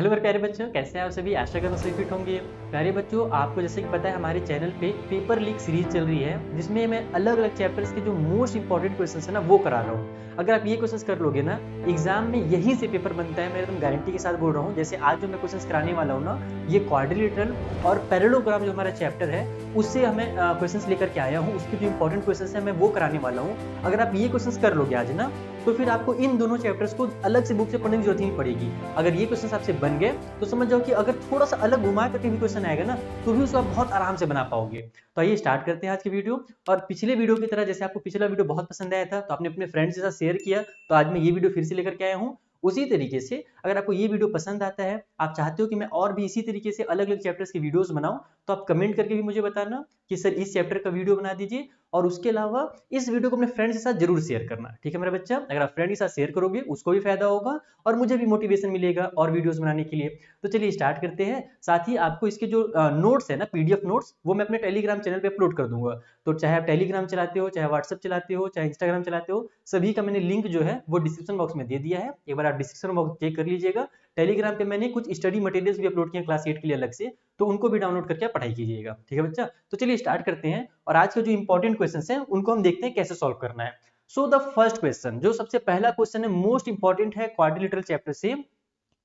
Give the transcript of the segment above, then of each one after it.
Hello मेरे प्यारे बच्चों, कैसे हैं आप सभी। आशा करता हूँ सभी फिट होंगे। प्यारे बच्चों, आपको जैसे कि पता है हमारे चैनल पे पेपर लीक सीरीज चल रही है, जिसमें मैं अलग अलग चैप्टर्स के जो मोस्ट इंपॉर्टेंट क्वेश्चन है ना वो करा रहा हूँ। अगर आप ये क्वेश्चन कर लोगे ना, एग्जाम में यहीं से पेपर बनता है, मैं एकदम गारंटी के साथ बोल रहा हूँ। जैसे आज जो मैं क्वेश्चन कराने वाला हूँ ना, ये क्वाड्रिलेटरल और पैरेललोग्राम जो हमारा चैप्टर है उससे हमें क्वेश्चन लेकर के आया हूँ। उसके जो इंपॉर्टेंट क्वेश्चन है मैं वो कराने वाला हूँ। अगर आप ये क्वेश्चन कर लोगे आज ना, तो फिर आपको इन दोनों चैप्टर्स को अलग से बुक से पढ़ने की जरूरत ही नहीं पड़ेगी। अगर ये क्वेश्चन आपसे बन गए तो समझ जाओ कि अगर थोड़ा सा अलग घुमा करके भी क्वेश्चन आएगा ना, तो भी उसको आप बहुत आराम से बना पाओगे। तो आइए स्टार्ट करते हैं आज की वीडियो। और पिछले वीडियो की तरह, जैसे आपको पिछला वीडियो बहुत पसंद आया था तो आपने अपने फ्रेंड्स के साथ शेयर किया, तो आज मैं ये वीडियो फिर से लेकर के आया हूँ। उसी तरीके से अगर आपको ये वीडियो पसंद आता है, आप चाहते हो कि मैं और भी इसी तरीके से अलग अलग चैप्टर्स की वीडियोस बनाऊं, तो आप कमेंट करके भी मुझे बताना कि सर इस चैप्टर का वीडियो बना दीजिए। और उसके अलावा इस वीडियो को अपने फ्रेंड्स के साथ जरूर शेयर करना, ठीक है मेरा बच्चा। अगर आप फ्रेंड के साथ शेयर करोगे उसको भी फायदा होगा और मुझे भी मोटिवेशन मिलेगा और वीडियोस बनाने के लिए। तो चलिए स्टार्ट करते हैं। साथ ही आपको इसके जो नोट्स है ना, पीडीएफ नोट्स, वो मैं अपने टेलीग्राम चैनल पे अपलोड कर दूंगा। तो चाहे आप टेलीग्राम चलाते हो, चाहे व्हाट्सएप चलाते हो, चाहे इंस्टाग्राम चलाते हो, सभी का मैंने लिंक जो है वो डिस्क्रिप्शन बॉक्स में दे दिया है। एक बार आप डिस्क्रिप्शन बॉक्स चेक कर लीजिएगा। टेलीग्राम पे मैंने कुछ स्टडी मटेरियल्स भी अपलोड किए क्लास 8 के लिए अलग से, तो उनको भी डाउनलोड करके आप पढ़ाई कीजिएगा, ठीक है बच्चा। तो चलिए स्टार्ट करते हैं और आज के जो इंपॉर्टेंट क्वेश्चन हैं उनको हम देखते हैं कैसे सॉल्व करना है। सो द फर्स्ट क्वेश्चन, जो सबसे पहला क्वेश्चन है, मोस्ट इंपॉर्टेंट है क्वाड्रिलेटरल चैप्टर से,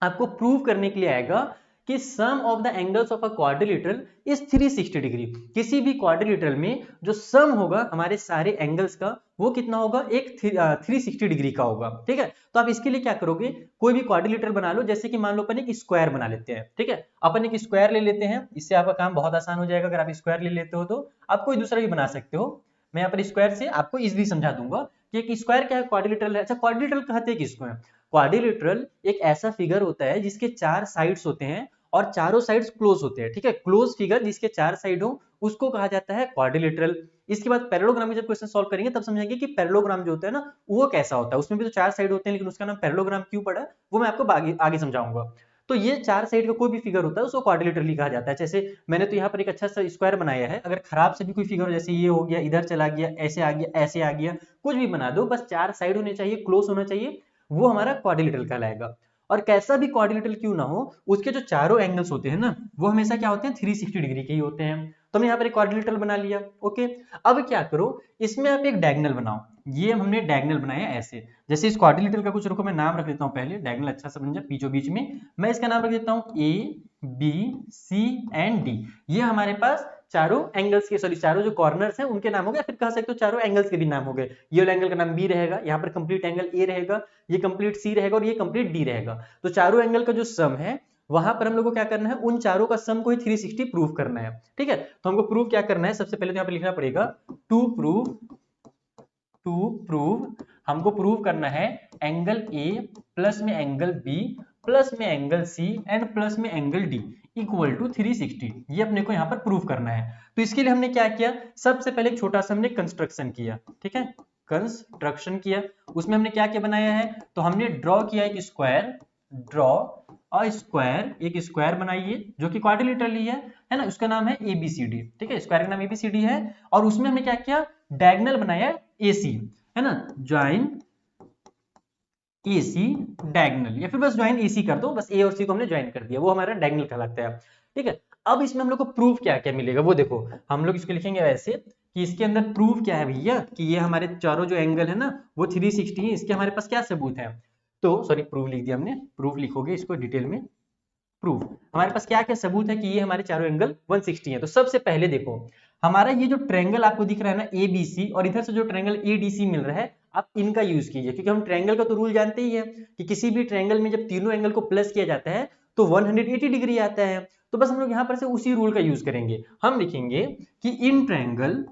आपको प्रूव करने के लिए आएगा कि sum of the angles of a quadrilateral is 360 degree. किसी भी क्वाड्रिलेटरल में जो सम होगा हमारे सारे एंगल्स का, वो कितना होगा, एक 360 डिग्री का होगा, ठीक है। तो आप इसके लिए क्या करोगे, कोई भी क्वाड्रिलेटरल बना लो। जैसे कि मान लो अपन एक स्क्वायर बना लेते हैं, ठीक है। अपन एक स्क्वायर ले लेते हैं, इससे आपका काम बहुत आसान हो जाएगा। अगर आप स्क्वायर ले लेते हो तो आप कोई दूसरा भी बना सकते हो। मैं यहाँ पर स्क्वायर से आपको इजीली समझा दूंगा कि एक स्क्वायर क्या है, क्वाड्रिलेटरल है। अच्छा, क्वाड्रिलेटरल कहते हैं किसको है? क्वाड्रिलेटरल एक ऐसा फिगर होता है जिसके 4 साइड्स होते हैं और चारों साइड्स क्लोज होते हैं, ठीक है। क्लोज फिगर जिसके 4 साइड हो उसको कहा जाता है क्वाड्रिलेटरल। इसके बाद पैरेललोग्राम में जब क्वेश्चन सॉल्व करेंगे तब समझेंगे कि पैरेललोग्राम जो होता है ना वो कैसा होता है। उसमें भी तो 4 साइड होते हैं, लेकिन उसका नाम पैरेललोग्राम क्यों पड़ा वो मैं आपको आगे समझाऊंगा। तो ये 4 साइड का कोई भी फिगर होता है उसको क्वाड्रिलेटरल कहा जाता है। जैसे मैंने तो यहाँ पर एक अच्छा सा स्क्वायर बनाया है। अगर खराब से भी कोई फिगर हो, जैसे ये हो गया, इधर चला गया, ऐसे आ गया, ऐसे आ गया, कुछ भी बना दो, बस 4 साइड होने चाहिए, क्लोज होना चाहिए, वो हमारा क्वाड्रिलेटरल कहलाएगा। और कैसा भी क्वाड्रिलेटरल क्यों ना हो, उसके जो चारों एंगल्स होते हैं ना वो हमेशा क्या होते हैं, 360 डिग्री के ही होते हैं। तो हमने यहाँ पर एक क्वाड्रिलेटरल बना लिया, ओके। अब क्या करो, इसमें आप एक डायगोनल बनाओ। ये हमने डायगोनल बनाया ऐसे। जैसे इस क्वाड्रिलेटरल का कुछ, रुको मैं नाम रख देता हूँ पहले, डायगोनल अच्छा सा बन जाए बीचों बीच में। मैं इसका नाम रख देता हूँ A B C and D. ये हमारे पास चारों एंगल्स के, सॉरी चारों जो कॉर्नर्स हैं उनके नाम हो गए, फिर कह सकते हो चारों एंगल्स के भी नाम हो गए। ये वाला एंगल का नाम बी रहेगा, यहाँ पर कंप्लीट एंगल ए रहेगा, ये कंप्लीट सी रहेगा और ये कंप्लीट डी रहेगा। तो चारों एंगल का जो सम है वहां पर हम लोग को क्या करना है, उन चारों का सम को ही 360 प्रूव करना है, ठीक है। तो हमको प्रूव क्या करना है, सबसे पहले तो यहाँ पे लिखना पड़ेगा टू प्रूव हमको प्रूव करना है एंगल ए प्लस में एंगल बी प्लस में एंगल सी एंड प्लस में एंगल डी इक्वल टू 360। ये अपने को यहाँ पर प्रूव करना है। तो इसके लिए हमने क्या किया, सबसे पहले एक छोटा सा हमने कंस्ट्रक्शन किया, ठीक है, कंस्ट्रक्शन किया। उसमें हमने क्या क्या बनाया है, तो हमने ड्रॉ किया एक स्क्वायर, ड्रॉ अ स्क्वायर, एक स्क्वायर बनाइए जो कि क्वाड्रिलेटरल ही है ना, उसका नाम है एबीसीडी, ठीक है, स्क्वायर का नाम एबीसीडी है। और उसमें हमने क्या किया, डायगोनल बनाया एसी, है ना, ज्वाइन एसी डायगोनल, या फिर बस ज्वाइन एसी कर दो, बस ए और सी को हमने ज्वाइन कर दिया, वो हमारा डायगोनल कहलाता है, ठीक है। अब इसमें हम लोग को प्रूफ क्या क्या मिलेगा वो देखो, हम लोग इसको लिखेंगे वैसे कि इसके अंदर प्रूफ क्या है भैया, कि ये हमारे चारों जो एंगल है ना वो 360 है। इसके हमारे पास क्या सबूत है, तो सॉरी प्रूफ लिख दिया हमने, प्रूफ लिखोगे इसको डिटेल में, प्रूफ हमारे पास क्या क्या सबूत है कि ये हमारे चारों एंगल 160 है। तो सबसे पहले देखो, हमारा ये जो ट्रायंगल आपको दिख रहा है ना एबीसी, और इधर से जो ट्रायंगल एडीसी मिल रहा है, आप इनका यूज कीजिए, क्योंकि हम ट्रायंगल का तो रूल जानते ही है कि किसी भी ट्रायंगल में जब तीनों एंगल को प्लस किया जाता है तो 180 डिग्री आता है। तो बस हम लोग यहाँ पर से उसी रूल का यूज करेंगे। हम लिखेंगे कि इन ट्रायंगल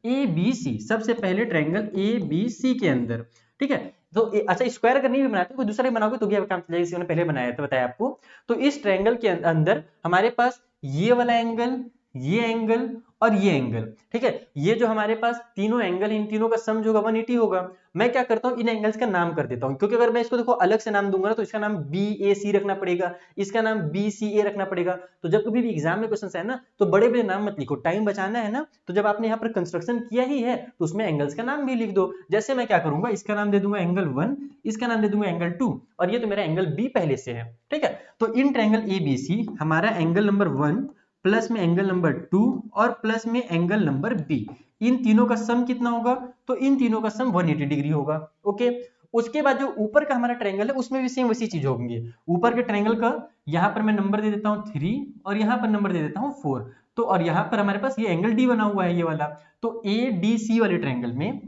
ए बी सी, सबसे पहले ट्रायंगल ए बी सी के अंदर, ठीक है। तो अच्छा, स्क्वायर अगर नहीं भी बनाते कोई दूसरा बनाओगे तो भी काम चल जाएगा, मैंने पहले बनाया था बताया आपको। तो इस ट्रायंगल के अंदर हमारे पास ये वाला एंगल, ये एंगल और ये एंगल, ठीक है। ये जो हमारे पास तीनों एंगल, इन तीनों का सम जो होगा 180 होगा। मैं क्या करता हूँ, इन एंगल्स का नाम कर देता हूँ, क्योंकि अगर मैं इसको देखो अलग से नाम दूंगा ना तो इसका नाम BAC रखना पड़ेगा, इसका नाम BCA रखना पड़ेगा। तो जब कभी भी एग्जाम में क्वेश्चन है ना तो बड़े बड़े नाम मत लिखो, टाइम बचाना है ना। तो जब आपने यहाँ पर कंस्ट्रक्शन किया ही है तो उसमें एंगल्स का नाम भी लिख दो। जैसे मैं क्या करूंगा, इसका नाम दे दूंगा एंगल 1, इसका नाम दे दूंगा एंगल 2, और ये तो मेरा एंगल B पहले से है, ठीक है। तो इन ट्रायंगल ABC हमारा एंगल नंबर 1 प्लस में एंगल नंबर 2 और प्लस में एंगल नंबर B, इन तीनों का सम कितना होगा, तो इन तीनों का सम 180 डिग्री होगा। ओके, उसके बाद जो ऊपर का हमारा ट्रायंगल है उसमें भी सेम वैसी चीज होंगी। ऊपर के ट्रायंगल का यहाँ पर मैं नंबर दे देता हूँ 3 और यहाँ पर नंबर दे देता हूँ 4। तो और यहाँ पर हमारे पास ये एंगल D बना हुआ है ये वाला। तो ADC वाले ट्रायंगल में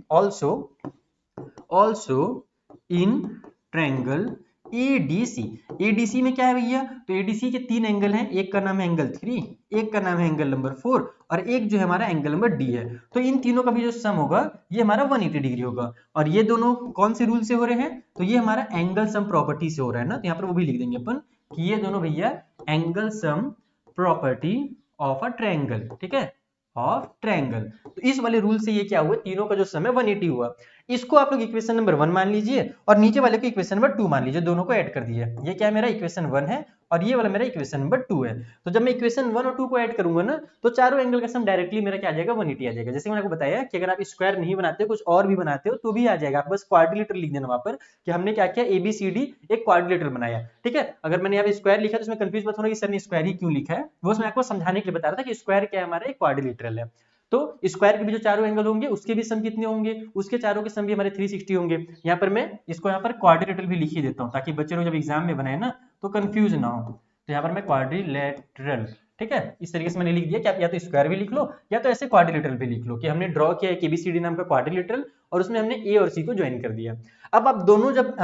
ऑल्सो इन ट्रायंगल ADC में क्या है भैया, तो ADC के 3 एंगल हैं, एक का नाम है एंगल 3, एक का नाम है एंगल नंबर 4 और एक जो है हमारा एंगल नंबर D है। तो इन तीनों का भी जो सम होगा ये हमारा 180 डिग्री होगा। और ये दोनों कौन से रूल से हो रहे हैं, तो ये हमारा एंगल सम प्रॉपर्टी से हो रहा है ना। तो यहाँ पर वो भी लिख देंगे अपन कि ये दोनों भैया angle sum property of a triangle, ठीक है, ऑफ ट्रायंगल। तो इस वाले रूल से ये क्या हुआ, तीनों का जो सम है 180 हुआ। इसको आप लोग इक्वेशन नंबर 1 मान लीजिए और नीचे वाले को इक्वेशन नंबर 2 मान लीजिए, दोनों को ऐड कर दिए। ये क्या है, मेरा इक्वेशन 1 है और ये वाला मेरा इक्वेशन नंबर 2 है। तो जब मैं इक्वेशन 1 और 2 को ऐड करूंगा ना तो चारों एंगल का सम डायरेक्टली मेरा क्या आ जाएगा, 180 आ जाएगा। जैसे मैंने आपको बताया कि अगर आप स्क्वायर नहीं बनाते कुछ और भी बनाते हो तो भी आ जाएगा, आप बस क्वाड्रिलेटरल लिख देना वहां पर कि हमने क्या किया, ABCD एक क्वाड्रिलेटरल बनाया, ठीक है। अगर मैंने यहाँ पे स्क्वायर लिखा तो उसमें कंफ्यूज मत होना कि सर ने स्क्वायर ही क्यों लिखा है, वो मैं आपको समझाने के लिए बता रहा था कि स्क्वायर क्या है, हमारा एक क्वाड्रिलेटरल है। तो स्क्वायर के भी जो चारों एंगल होंगे उसके भी सम कितने होंगे, उसके चारों के सम भी हमारे 360 होंगे। यहाँ पर मैं इसको यहाँ पर क्वाड्रिलेटरल भी लिख ही देता हूँ ताकि बच्चे लोग जब एग्जाम में बनाए ना तो कंफ्यूज ना हो। तो यहाँ पर मैं क्वाड्रिलेटरल, ठीक है, इस तरीके से मैंने लिख दिया कि आप या तो स्क्वायर भी लिख लो या तो ऐसे क्वाड्रिलेटरल भी लिख लो कि हमने ड्रॉ किया है ABCD नाम का क्वाड्रिलेटरल और उसमें हमने A और C को ज्वाइन कर दिया। अब आप दोनों जब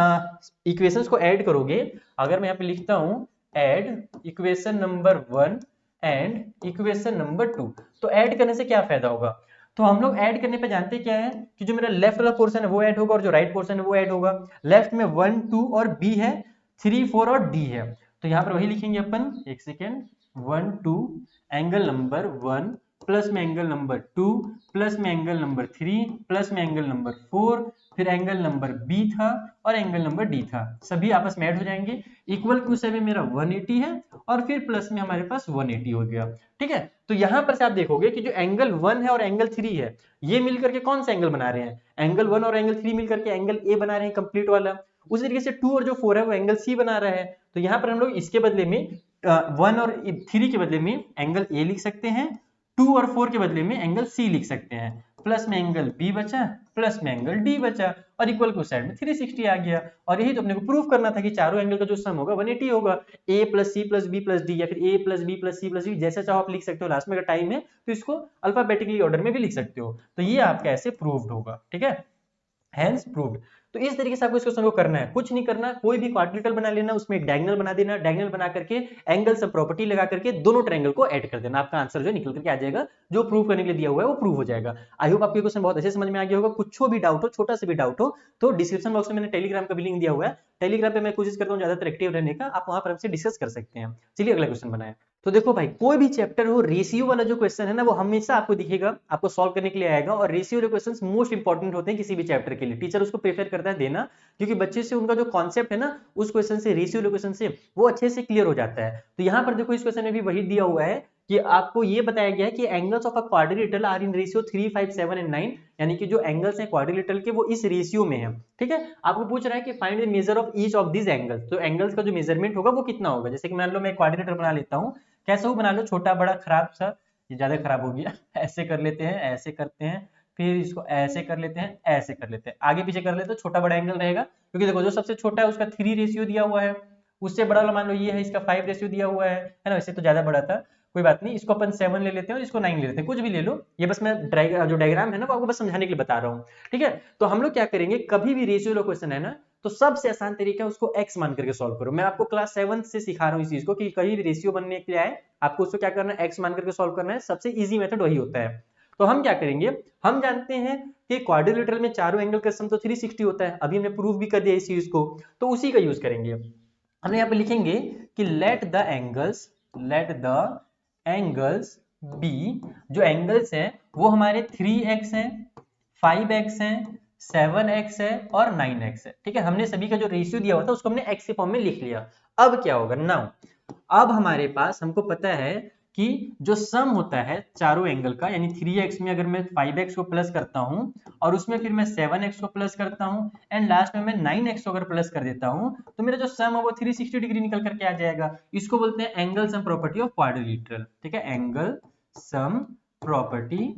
इक्वेशंस को ऐड करोगे, अगर मैं यहाँ पे लिखता हूँ add equation number 1 and equation number 2, तो ऐड करने से क्या फायदा होगा, तो हम लोग ऐड करने पे जानते क्या है कि जो मेरा लेफ्ट वाला पोर्शन है वो ऐड होगा और जो राइट पोर्शन है वो ऐड होगा। लेफ्ट में 1 2 और B है, 3 4 और D है। तो यहाँ पर वही लिखेंगे अपन, एक सेकेंड, 1 2 एंगल नंबर 1 प्लस में एंगल नंबर 2 प्लस में एंगल नंबर 3 प्लस में एंगल नंबर 4, फिर एंगल नंबर B था और एंगल नंबर D था, सभी आपस में ऐड हो जाएंगे। इक्वल टू से मेरा 180 है और फिर प्लस में हमारे पास 180 हो गया, ठीक है। तो यहां पर से आप देखोगे कि जो एंगल 1 है और एंगल 3 है ये मिलकर के कौन सा एंगल बना रहे हैं, एंगल 1 और एंगल 3 मिलकर के एंगल A बना रहे हैं कंप्लीट वाला। उसी तरीके से 2 और जो 4 है वो एंगल C बना रहा है। तो यहाँ पर हम लोग इसके बदले में 1 और 3 के बदले में एंगल A लिख सकते हैं, 2 और 4 के बदले में एंगल C लिख सकते हैं, प्लस में एंगल B बचा प्लस में एंगल D बचा और इक्वल को साइड में 360 आ गया। और यही तो अपने को प्रूव करना था कि चारों एंगल का जो सम होगा 180 होगा। A plus C plus B plus D या फिर A plus B plus C plus D, जैसा चाहो आप लिख सकते हो। लास्ट में अगर टाइम है तो इसको अल्फाबेटिकली ऑर्डर में भी लिख सकते हो। तो ये आपका ऐसे प्रूव्ड होगा, ठीक है, हैंस प्रूव्ड। तो इस तरीके से आपको इस क्वेश्चन को करना है, कुछ नहीं करना, कोई भी क्वाड्रिलेटरल बना लेना, उसमें एक डायगोनल बना देना, डायगोनल बना करके एंगल सब प्रॉपर्टी लगा करके दोनों ट्रायंगल को ऐड कर देना, आपका आंसर जो निकल करके आ जाएगा, जो प्रूव करने के लिए दिया हुआ है वो प्रूव हो जाएगा। आई होप आपको क्वेश्चन बहुत अच्छे समझ में आ गया होगा। कुछ भी डाउट हो, छोटा सा भी डाउट हो तो डिस्क्रिप्शन बॉक्स में मैंने टेलीग्राम का भी लिंक दिया हुआ है, टेलीग्राम पे मैं कोशिश करता हूँ ज्यादातर एक्टिव रहने का, आप वहां पर हमसे डिस्कस कर सकते हैं। चलिए अगला क्वेश्चन बनाए। तो देखो भाई, कोई भी चैप्टर हो, रेशियो वाला जो क्वेश्चन है ना वो हमेशा आपको दिखेगा, आपको सॉल्व करने के लिए आएगा। और रेशियो वाले क्वेश्चंस मोस्ट इंपॉर्टेंट होते हैं किसी भी चैप्टर के लिए, टीचर उसको प्रेफर करता है देना, क्योंकि बच्चे से उनका जो कॉन्सेप्ट है ना उस क्वेश्चन से, रेशियो वाले क्वेश्चन से वो अच्छे से क्लियर हो जाता है। तो यहाँ पर देखो इस क्वेश्चन में भी वही दिया हुआ है कि आपको ये बताया गया है कि angles of a quadrilateral are in ratio 3 5 7 and 9, यानी कि जो एंगल्स हैं क्वाड्रिलेटरल के वो इस रेशियो में है, ठीक है। आपको पूछ रहा है कि find the measure of each of this angles, तो एंगल्स का जो मेजरमेंट होगा वो कितना होगा। जैसे कि मान लो मैं क्वाड्रिलेटरल बना लेता हूँ, कैसा हो बना लो, छोटा बड़ा खराब सा, ये ज्यादा खराब हो गया ऐसे कर लेते हैं, ऐसे करते हैं, फिर इसको ऐसे कर लेते हैं, ऐसे कर लेते हैं, आगे पीछे कर लेते हैं, छोटा बड़ा एंगल रहेगा। क्योंकि देखो जो सबसे छोटा है उसका 3 रेशियो दिया हुआ है, उससे बड़ा वाला मान लो ये है, इसका 5 रेशियो दिया हुआ है ना, वैसे तो ज्यादा बड़ा था, कोई बात नहीं, इसको अपन 7 ले लेते हैं और इसको 9 ले लेते हैं, कुछ भी ले लो। ये बस मैं जो डायग्राम है ना वो आपको बस समझाने के लिए बता रहा हूँ, ठीक है। तो हम लोग क्या करेंगे, कभी भी रेशियो वाला क्वेश्चन है ना तो सबसे आसान तरीका है उसको x मान करके सॉल्व करो। मैं आपको क्लास 7 से सिखा रहा हूँ इस चीज को कि कहीं भी रेशियो बनने के लिए आए आपको उसको क्या करना है, x मान करके सॉल्व करना है, सबसे इजी मेथड वही होता है। तो हम क्या करेंगे, हम जानते हैं कि क्वाड्रिलेटरल में चारों एंगल का सम तो 360 होता है, अभी हमने प्रूव भी कर दिया इस चीज को, तो उसी का यूज करेंगे। हम यहाँ पे लिखेंगे कि लेट द एंगल्स बी जो एंगल्स हैं वो हमारे 3x हैं, 5x हैं, 7x है और 9x है। ठीक है, हमने सभी का जो रेशियो दिया हुआ था उसको हमने x के फॉर्म में लिख लिया। अब क्या होगा नाउ, अब हमारे पास हमको पता है कि जो सम होता है चारों एंगल का, यानी 3x में अगर मैं 5x को प्लस करता हूं और उसमें फिर मैं 7x को प्लस करता हूं एंड लास्ट में मैं 9x को अगर प्लस कर देता हूं तो मेरा जो सम है वो 360 डिग्री निकल करके आ जाएगा। इसको बोलते हैं angle sum property of quadrilateral. ठीक है, angle sum property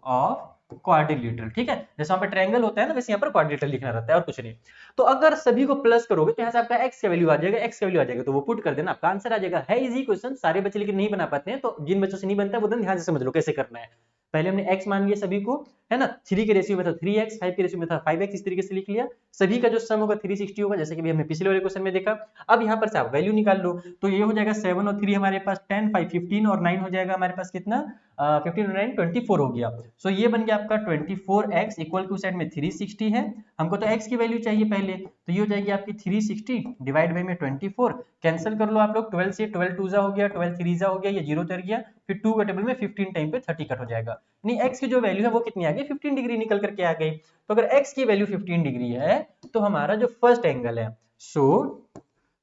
of quadrilateral. ठीक है, जैसे वहां पे ट्रायंगल होता है ना, वैसे यहाँ पर क्वाड्रिलेटरल लिखना रहता है और कुछ नहीं। तो अगर सभी को प्लस करोगे तो यहाँ से आपका x का वैल्यू आ जाएगा, x का वैल्यू आ जाएगा तो वो पुट कर देना, आपका आंसर आ जाएगा। है इजी क्वेश्चन, सारे बच्चे लेकिन नहीं बना पाते हैं, तो जिन बच्चों से नहीं बनता है वो ध्यान से समझ लो कैसे करना है। पहले हमने x मान लिया सभी को, है ना, 3 के रेशियो में था 3x, 5 के रेशियो में था 5x, इस तरीके से लिख लिया। सभी का जो सम होगा 360 होगा, जैसे कि भी हमने पिछले वाले क्वेश्चन में देखा। अब यहाँ पर से आप वैल्यू निकाल लो, तो ये हो जाएगा 7 और 3 हमारे पास 10, 5 15 और 9 हो जाएगा हमारे पास कितना, 15 और 9 24 हो गया। सो ये बन गया आपका 24x इक्वल टू साइड में 360 है, हमको तो x की वैल्यू चाहिए पहले, तो ये हो जाएगी आपकी 360 डिवाइड बाई में 24, कैंसिल कर लो आप लोग, 12 से 12 टू जा हो गया, 12 थ्री जा हो गया, ये 0 उतर गया, फिर 2 का टेबल में 15 टाइम पे 30 कट हो जाएगा, यानी x की जो वैल्यू है वो कितनी आ गई, 15 डिग्री निकल करके आ गई। तो अगर x की वैल्यू 15 डिग्री है तो हमारा जो फर्स्ट एंगल है, सो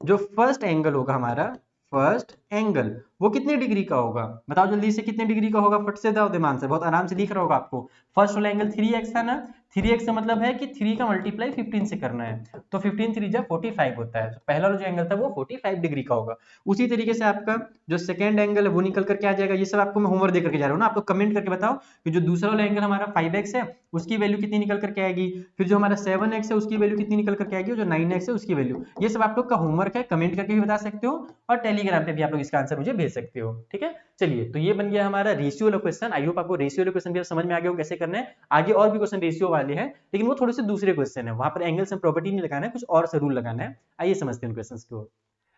जो फर्स्ट एंगल होगा हमारा, फर्स्ट एंगल वो कितने डिग्री का होगा, बताओ जल्दी से कितने डिग्री का होगा, फट से दाओ दिमाग से, बहुत आराम से दिख रहा होगा आपको। फर्स्ट वाला एंगल 3x था ना, 3x का मतलब है कि 3 का मल्टीप्लाई 15 से करना है, तो 15 3 जा 45 होता है, तो पहला जो एंगल था वो 45 डिग्री का होगा। उसी तरीके से आपका जो सेकंड एंगल है वो निकल करके आ जाएगा। ये सब आपको मैं होमवर्क दे करके जा रहा हूँ ना, आप लोग कमेंट करके बताओ कि जो दूसरा वाला एंगल हमारा 5x है उसकी वैल्यू कितनी निकल करके आएगी, फिर जो हमारा 7x है उसकी वैल्यू कितनी निकल करके आएगी, और जो 9x है उसकी वैल्यू। ये सब आप लोग का होमवर्क है, कमेंट करके भी बता सकते हो और टेलीग्राम पे भी आप लोग इसका आंसर मुझे भेज सकते हो। ठीक है, चलिए तो ये बन गया हमारा रेशियो वाला क्वेश्चन। आई होप आपको रेशियो वाला क्वेश्चन भी समझ में आ गया हो कैसे करना है। आगे और भी क्वेश्चन रेशियो वाले हैं लेकिन वो थोड़े से दूसरे क्वेश्चन है, वहां पर एंगल सम प्रॉपर्टी नहीं लगाना है, कुछ और सा रूल लगाना है। आइए समझते हैं उन क्वेश्चंस को।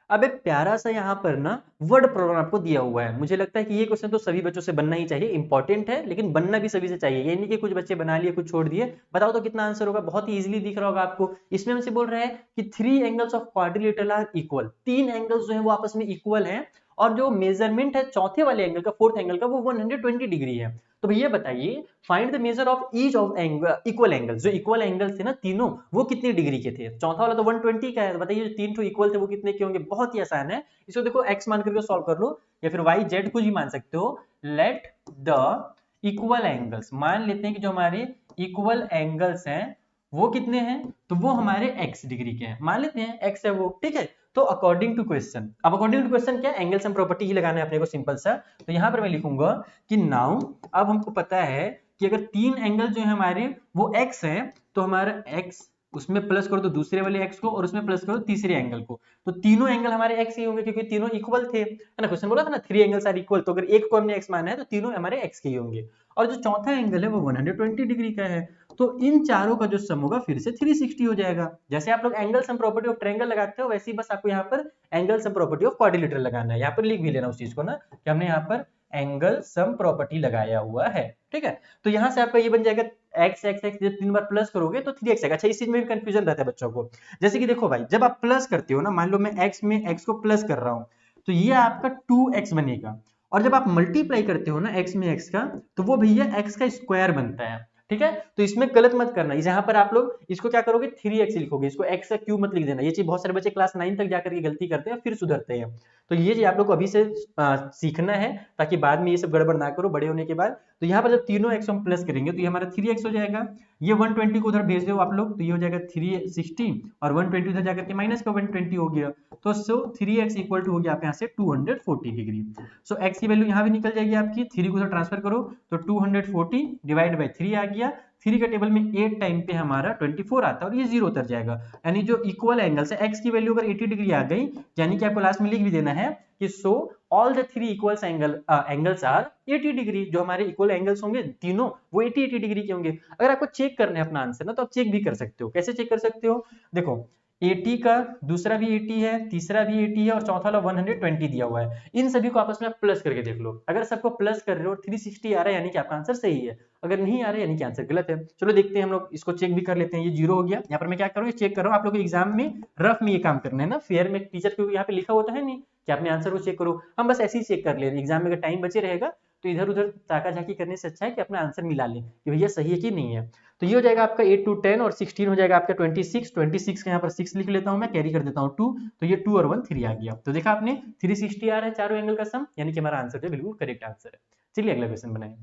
अब एक प्यारा सा यहाँ पर ना वर्ड प्रॉब्लम आपको दिया हुआ है, मुझे लगता है कि ये क्वेश्चन तो सभी बच्चों से बनना ही चाहिए, इंपॉर्टेंट है लेकिन बनना भी सभी से चाहिए, ये नहीं कि कुछ बच्चे बना लिए कुछ छोड़ दिए। बताओ तो कितना आंसर होगा, बहुत ही इजीली दिख रहा होगा आपको। इसमें हमसे बोल रहे हैं कि 3 angles of quadrilateral are equal, 3 angles जो है वो आपस में इक्वल हैं और जो मेजरमेंट है चौथे वाले एंगल का, फोर्थ एंगल का, वो 120 डिग्री है। तो भैया बताइए find the measure of each of angle equal angles, जो इक्वल एंगल्स थे ना तीनों वो कितने डिग्री के थे। चौथा वाला तो 120 का है, तो बताइए जो तीन तो इक्वल थे वो कितने के होंगे। बहुत ही आसान है, इसको देखो x मान करके सॉल्व कर लो या फिर y z कुछ भी मान सकते हो। लेट द इक्वल एंगल्स, मान लेते हैं कि जो हमारे इक्वल एंगल्स हैं वो कितने हैं, तो वो हमारे x डिग्री के हैं, मान लेते हैं x है वो। ठीक है, तो अकॉर्डिंग टू क्वेश्चन, अब अकॉर्डिंग टू क्वेश्चन क्या, एंगल सम प्रॉपर्टी ही लगाना है अपने को सिंपल सा। तो यहां पर मैं लिखूंगा कि नाउ, अब हमको पता है कि अगर 3 एंगल जो है हमारे वो x है तो हमारा x उसमें प्लस करो तो दूसरे वाले x को और उसमें प्लस करो तीसरे एंगल को, तो तीनों एंगल हमारे x ही होंगे क्योंकि तीनों इक्वल थे, है ना। क्वेश्चन बोला था ना 3 एंगल्स आर इक्वल, तो अगर एक को हमने x माना है तो तीनों हमारे x के ही होंगे। और जो चौथा एंगल है वो 120 डिग्री का है, तो इन चारों का जो सम होगा फिर से 360 हो जाएगा। जैसे आप लोग angle sum property of triangle लगाते हो वैसे ही बस आपको यहाँ पर angle sum property of quadrilateral लगाना है। यहाँ पर लिख भी लेना उस चीज को ना कि हमने यहाँ पर एंगल सम प्रॉपर्टी लगाया हुआ है। ठीक है, तो यहां से आपका ये बन जाएगा x x x, जब 3 बार प्लस करोगे तो 3x आएगा। अच्छा, इस चीज में भी कंफ्यूजन रहता है बच्चों को, जैसे कि देखो भाई जब आप प्लस करते हो ना, मान लो मैं x में x को प्लस कर रहा हूं तो ये आपका 2x बनेगा, और जब आप मल्टीप्लाई करते हो ना x में x का तो वो भैया x का स्क्वायर बनता है। ठीक है, तो इसमें गलत मत करना, यहाँ पर आप लोग इसको क्या करोगे 3x लिखोगे, इसको x का क्यूब मत लिख देना। ये चीज बहुत सारे बच्चे क्लास 9 तक जाकर के गलती करते हैं फिर सुधरते हैं, तो ये चीज आप लोग को अभी से सीखना है ताकि बाद में ये सब गड़बड़ ना करो बड़े होने के बाद। तो यहाँ पर जब तीनों x हम प्लस करेंगे तो ये हमारा 3x हो जाएगा, ये 120 को उधर भेज दो आप लोग तो ये हो जाएगा 360 और 120 उधर जाकर के माइनस का 120 हो गया, तो सो 3x इक्वल टू हो गया आप यहाँ से 240 डिग्री। सो x की वैल्यू यहाँ भी निकल जाएगी आपकी, 3 को उधर ट्रांसफर करो तो 240 डिवाइड बाई 3 आ गया, 3 के टेबल में 8 टाइम पे हमारा 24 आता है और ये 0 उतर जाएगा। यानी जो इक्वल एंगल्स है x की वैल्यू अगर 80 डिग्री आ गई, यानी कि आपको लास्ट में लिख भी देना है कि so all the 3 equals angles are 80 degree, जो हमारे इक्वल एंगल्स होंगे तीनों वो 80 डिग्री के होंगे। अगर आपको चेक करना है अपना आंसर ना तो आप चेक भी कर सकते हो। कैसे चेक कर सकते हो, देखो 80 का दूसरा भी 80 है, तीसरा भी 80 है और चौथा वाला 120 दिया हुआ है, इन सभी को आपस में आप प्लस करके देख लो। अगर सबको प्लस कर रहे हो 360 आ रहा है यानी कि आपका आंसर सही है, अगर नहीं आ रहा है यानी कि आंसर गलत है। चलो देखते हैं, हम लोग इसको चेक भी कर लेते हैं। ये 0 हो गया, यहाँ पर मैं क्या करूँ चेक कर रहा हूँ, आप लोग एग्जाम में रफ में ये काम करना है ना, फेयर में टीचर को यहाँ पे लिखा होता है नहीं कि आपने आंसर को चेक करो, हम बस ऐसे ही चेक कर ले रहे हैं। एग्जाम में अगर टाइम बचे रहेगा तो इधर उधर ताका झाकी करने से अच्छा है कि अपना आंसर मिला लें कि भैया सही है कि नहीं है। तो ये हो जाएगा आपका 8 to 10 और 16 हो जाएगा आपका 26। 26 का यहाँ पर 6 लिख लेता हूँ मैं, कैरी कर देता हूँ 2, तो ये 2 और 1 3 आ गया। तो देखा आपने 360 आ रहा है चारों एंगल का सम, यानी कि हमारा आंसर जो बिल्कुल करेक्ट आंसर है। चलिए अगला क्वेश्चन बनाएं।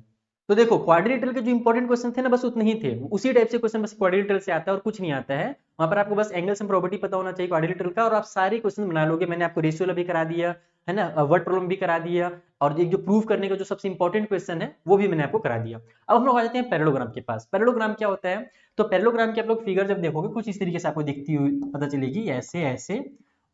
तो देखो क्वाड्रिलेटरल के जो इंपॉर्टेंट क्वेश्चन थे ना बस उतने ही थे, उसी टाइप से क्वेश्चन बस क्वाड्रिलेटरल से आता है और कुछ नहीं आता है। वहां पर आपको बस एंगल सम प्रॉपर्टी पता होना चाहिए क्वाड्रिलेटरल का, और आप सारे क्वेश्चन बना लोगे। मैंने आपको रेशियो भी करा दिया है ना, वर्ड प्रॉब्लम भी करा दिया, और एक जो प्रूफ करने का जो सबसे इंपॉर्टेंट क्वेश्चन है वो भी मैंने आपको करा दिया। अब हम लोग आ जाते हैं पैरेललोग्राम के पास। पैरेललोग्राम क्या होता है? तो पैरेललोग्राम की आप लोग फिगर जब देखोगे कुछ इस तरीके से आपको दिखती हुई पता चलेगी, ऐसे ऐसे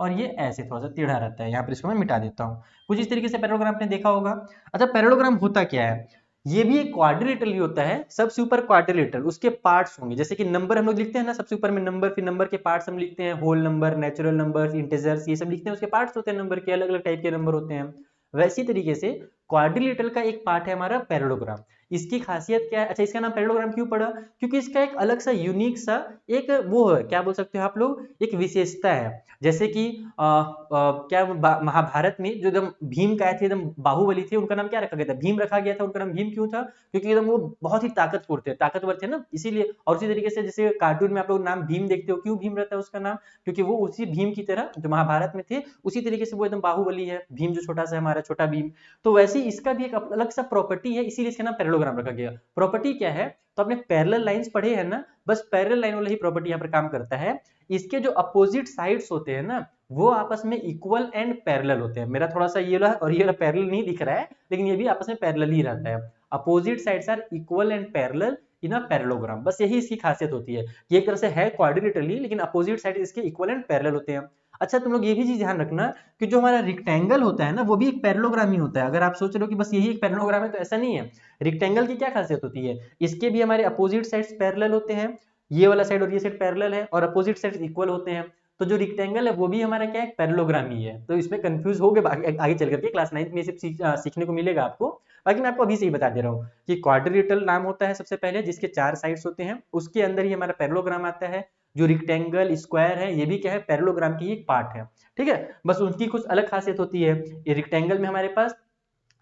और ये ऐसे थोड़ा सा टेढ़ा रहता है। यहाँ पर इसको मैं मिटा देता हूँ। कुछ इस तरीके से पैरेललोग्राम आपने देखा होगा। अच्छा पैरेललोग्राम होता क्या है? ये भी एक क्वाड्रिलेटरल ही होता है। सबसे ऊपर क्वाड्रिलेटरल, उसके पार्ट्स होंगे, जैसे कि नंबर हम लोग लिखते हैं ना, सबसे ऊपर में नंबर, फिर नंबर के पार्ट्स हम लिखते हैं, whole number, natural number, integers, ये सब लिखते हैं, उसके पार्ट्स होते हैं, नंबर के अलग अलग टाइप के नंबर होते हैं। वैसी तरीके से क्वाड्रिलेटरल का एक पार्ट है हमारा पैरेललोग्राम। इसकी खासियत क्या है? अच्छा इसका नाम पैरेललोग्राम क्यों पड़ा? क्योंकि इसका एक अलग सा यूनिक सा एक वो है, क्या बोल सकते हो आप लोग, एक विशेषता है। जैसे कि क्या महाभारत में जो एकदम भीम का थे, एकदम बाहुबली थे, उनका नाम क्या रखा गया था? भीम रखा गया था। उनका नाम भीम क्यों था? क्योंकि एकदम वो बहुत ही ताकतवर थे ना, इसीलिए। और उसी तरीके से जैसे कार्टून में आप लोग नाम भीम देखते हो, क्यों भीम रहता है उसका नाम? क्योंकि वो उसी भीम की तरह जो महाभारत में थे उसी तरीके से वो एकदम बाहुबली है, भीम जो छोटा सा हमारा छोटा भीम। तो वैसे ही इसका भी एक अलग सा प्रॉपर्टी है, इसीलिए इसका नाम पैरेललोग्राम रखा गया। प्रॉपर्टी क्या है? तो आपने पैरेलल लाइंस पढ़े हैं ना, बस पैरेलल लाइन वाला ही प्रॉपर्टी यहाँ पर काम करता है। इसके जो अपोजिट साइड्स होते हैं ना वो आपस में इक्वल एंड पैरेलल होते हैं। मेरा थोड़ा सा ये वाला और ये वाला पैरेलल नहीं दिख रहा है, लेकिन ये भी आपस में पैरेलल ही रहता है। Opposite sides are equal and parallel in a parallelogram. बस यही इसकी खासियत होती है कि एक तरह से है क्वाड्रिलेटरली, लेकिन अपोजिट साइड इसके इक्वल एंड पैरेलल होते हैं। अच्छा तुम लोग ये भी चीज ध्यान रखना कि जो हमारा रेक्टेंगल होता है ना वो भी एक पैरेललोग्राम ही होता है। अगर आप सोच रहे हो कि बस यही एक पैरेललोग्राम है, तो ऐसा नहीं है। रेक्टेंगल की क्या खासियत होती है? इसके भी हमारे अपोजिट साइड्स पैरेलल होते हैं, ये वाला साइड और ये साइड पैरेलल है, और अपोजिट साइड्स इक्वल होते हैं। तो जो रेक्टेंगल है वो भी हमारा क्या है? पैरेललोग्राम ही है। तो इसमें कंफ्यूज हो गए, आगे चल करके क्लास 9 में सीखने को मिलेगा आपको। बाकी मैं आपको अभी से ही बता दे रहा हूँ कि क्वाड्रिलेटरल नाम होता है सबसे पहले जिसके 4 साइड्स होते हैं, उसके अंदर ही हमारा पैरेललोग्राम आता है। जो रेक्टेंगल स्क्वायर है ये भी क्या है? पैरेललोग्राम की एक पार्ट है। ठीक है, बस उनकी कुछ अलग खासियत होती है। ये रेक्टेंगल में हमारे पास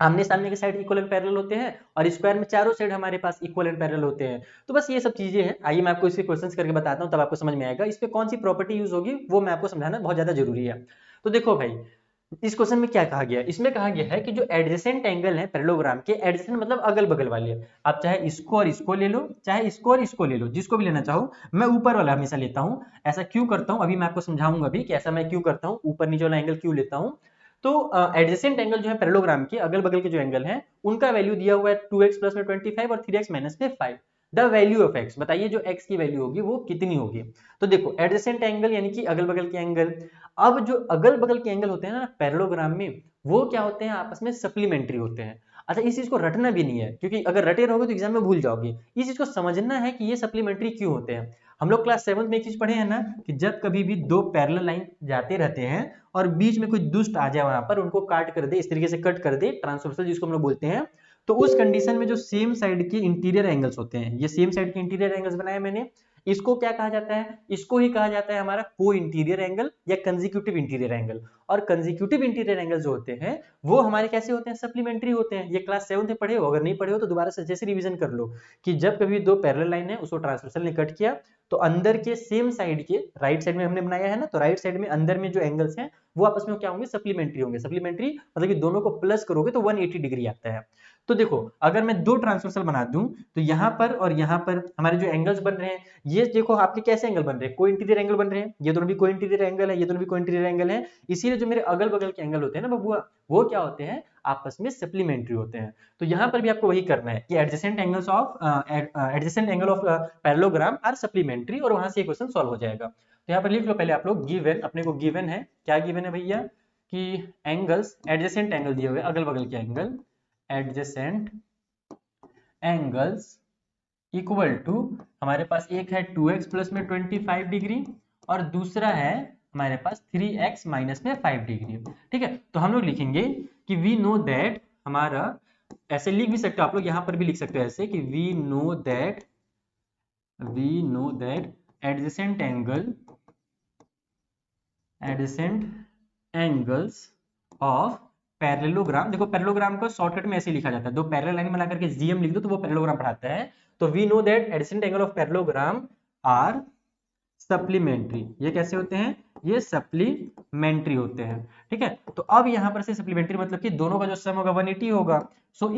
आमने सामने के साइड इक्वल एंड पैरेलल होते हैं, और स्क्वायर में चारों साइड हमारे पास इक्वल एंड पैरेलल होते हैं। तो बस ये सब चीजें हैं। आइए मैं आपको इसके क्वेश्चंस करके बताता हूं, तब आपको समझ में आएगा इस पे कौन सी प्रॉपर्टी यूज होगी, वो मैं आपको समझाना बहुत ज्यादा जरूरी है। तो देखो भाई, इस क्वेश्चन में क्या कहा गया है? इसमें कहा गया है कि जो एडजेसेंट एंगल है पैरेललोग्राम के, एडजेसेंट मतलब अगल बगल वाले, आप चाहे इसको और इसको ले लो, चाहे इसको और इसको ले लो, जिसको भी लेना चाहो। मैं ऊपर वाला हमेशा लेता हूं। ऐसा क्यों करता हूं अभी मैं आपको समझाऊंगा भी कि ऐसा मैं क्यों करता हूं, ऊपर नीचे वाला एंगल क्यों लेता हूं। तो एडजेसेंट एंगल जो है पैरेललोग्राम के अगल बगल के जो एंगल हैं उनका वैल्यू दिया हुआ है 2x प्लस में 25 और 3x माइनस में 5। द वैल्यू ऑफ x, बताइए जो x की वैल्यू होगी वो कितनी होगी। तो देखो एडजेसेंट एंगल यानी कि अगल बगल के एंगल। अब जो अगल बगल के एंगल होते हैं ना पैरेललोग्राम में, वो क्या होते हैं? आपस में सप्लीमेंट्री होते हैं। अच्छा इस चीज को रटना भी नहीं है, क्योंकि अगर रटे रहोगे तो एग्जाम में भूल जाओगे। इस चीज को समझना है कि ये सप्लीमेंट्री क्यों होते हैं। हम लोग क्लास 7 में एक चीज पढ़े हैं ना कि जब कभी भी दो पैरेलल लाइन जाते रहते हैं और बीच में कोई दुष्ट आ जाए, वहां पर उनको काट कर दे, इस तरीके से कट कर दे, ट्रांसवर्सल जिसको हम लोग बोलते हैं, तो उस कंडीशन में जो सेम साइड के इंटीरियर एंगल्स होते हैं, ये सेम साइड के इंटीरियर एंगल्स बनाए मैंने, इसको क्या कहा जाता है? इसको ही कहा जाता है हमारा को इंटीरियर एंगल या कंसेक्यूटिव इंटीरियर एंगल। और कंसेक्यूटिव इंटीरियर एंगल जो होते हैं वो हमारे कैसे होते हैं? सप्लीमेंट्री होते हैं। ये क्लास 7 में पढ़े हो, अगर नहीं पढ़े हो तो दोबारा से जैसे रिवीजन कर लो कि जब कभी दो पैरेलल लाइन है उसको ट्रांसवर्सल ने कट किया, तो अंदर के सेम साइड के राइट साइड में हमने बनाया है ना, तो राइट साइड में अंदर में जो एंगल्स हैं वो आपस में क्या होंगे? सप्लीमेंट्री होंगे। सप्लीमेंट्री मतलब कि दोनों को प्लस करोगे तो 180 डिग्री आता है। तो देखो अगर मैं दो ट्रांसवर्सल बना दूं तो यहाँ पर और यहाँ पर हमारे जो एंगल्स बन रहे हैं, ये देखो आपके कैसे एंगल बन रहे हैं? को इंटीरियर एंगल बन रहे हैं। ये दोनों भी को इंटीरियर एंगल है, ये दोनों भी को इंटीरियर एंगल है। इसीलिए जो मेरे अगल बगल के एंगल होते हैं ना बबुआ, वो क्या होते हैं? आपस में सप्लीमेंट्री होते हैं। तो यहाँ पर भी आपको वही करना है कि adjacent angles of adjacent angle of parallelogram are supplementary, और वहां से क्वेश्चन सॉल्व हो जाएगा। तो यहाँ पर लिख लो पहले आप लोग, गिवन, अपने को गिवन है, क्या गिवन है भैया? कि एंगल्स, एडजेसेंट एंगल दिए हुए अगल बगल के angle, adjacent angles equal to, हमारे पास एक है 2x प्लस में 25 डिग्री और दूसरा है हमारे पास 3x माइनस में 5 डिग्री। ठीक है, तो हम लोग लिखेंगे कि वी नो दैट, हमारा ऐसे लिख भी सकते हो आप लोग, यहां पर भी लिख सकते हो ऐसे कि we know that adjacent angles of parallelogram, देखो पैरेललोग्राम को शॉर्टकट में ऐसे लिखा जाता है, दो पैरेलल लाइन बना करके जीएम लिख दो तो वो पैरेललोग्राम पढ़ाता है। तो we know that adjacent angle of parallelogram are supplementary. ये कैसे होते हैं? ये सप्लीमेंट्री होते हैं, ठीक है। तो अब यहां पर से सप्लीमेंट्री मतलब कि दोनों का जो सम होगा 180 होगा। सो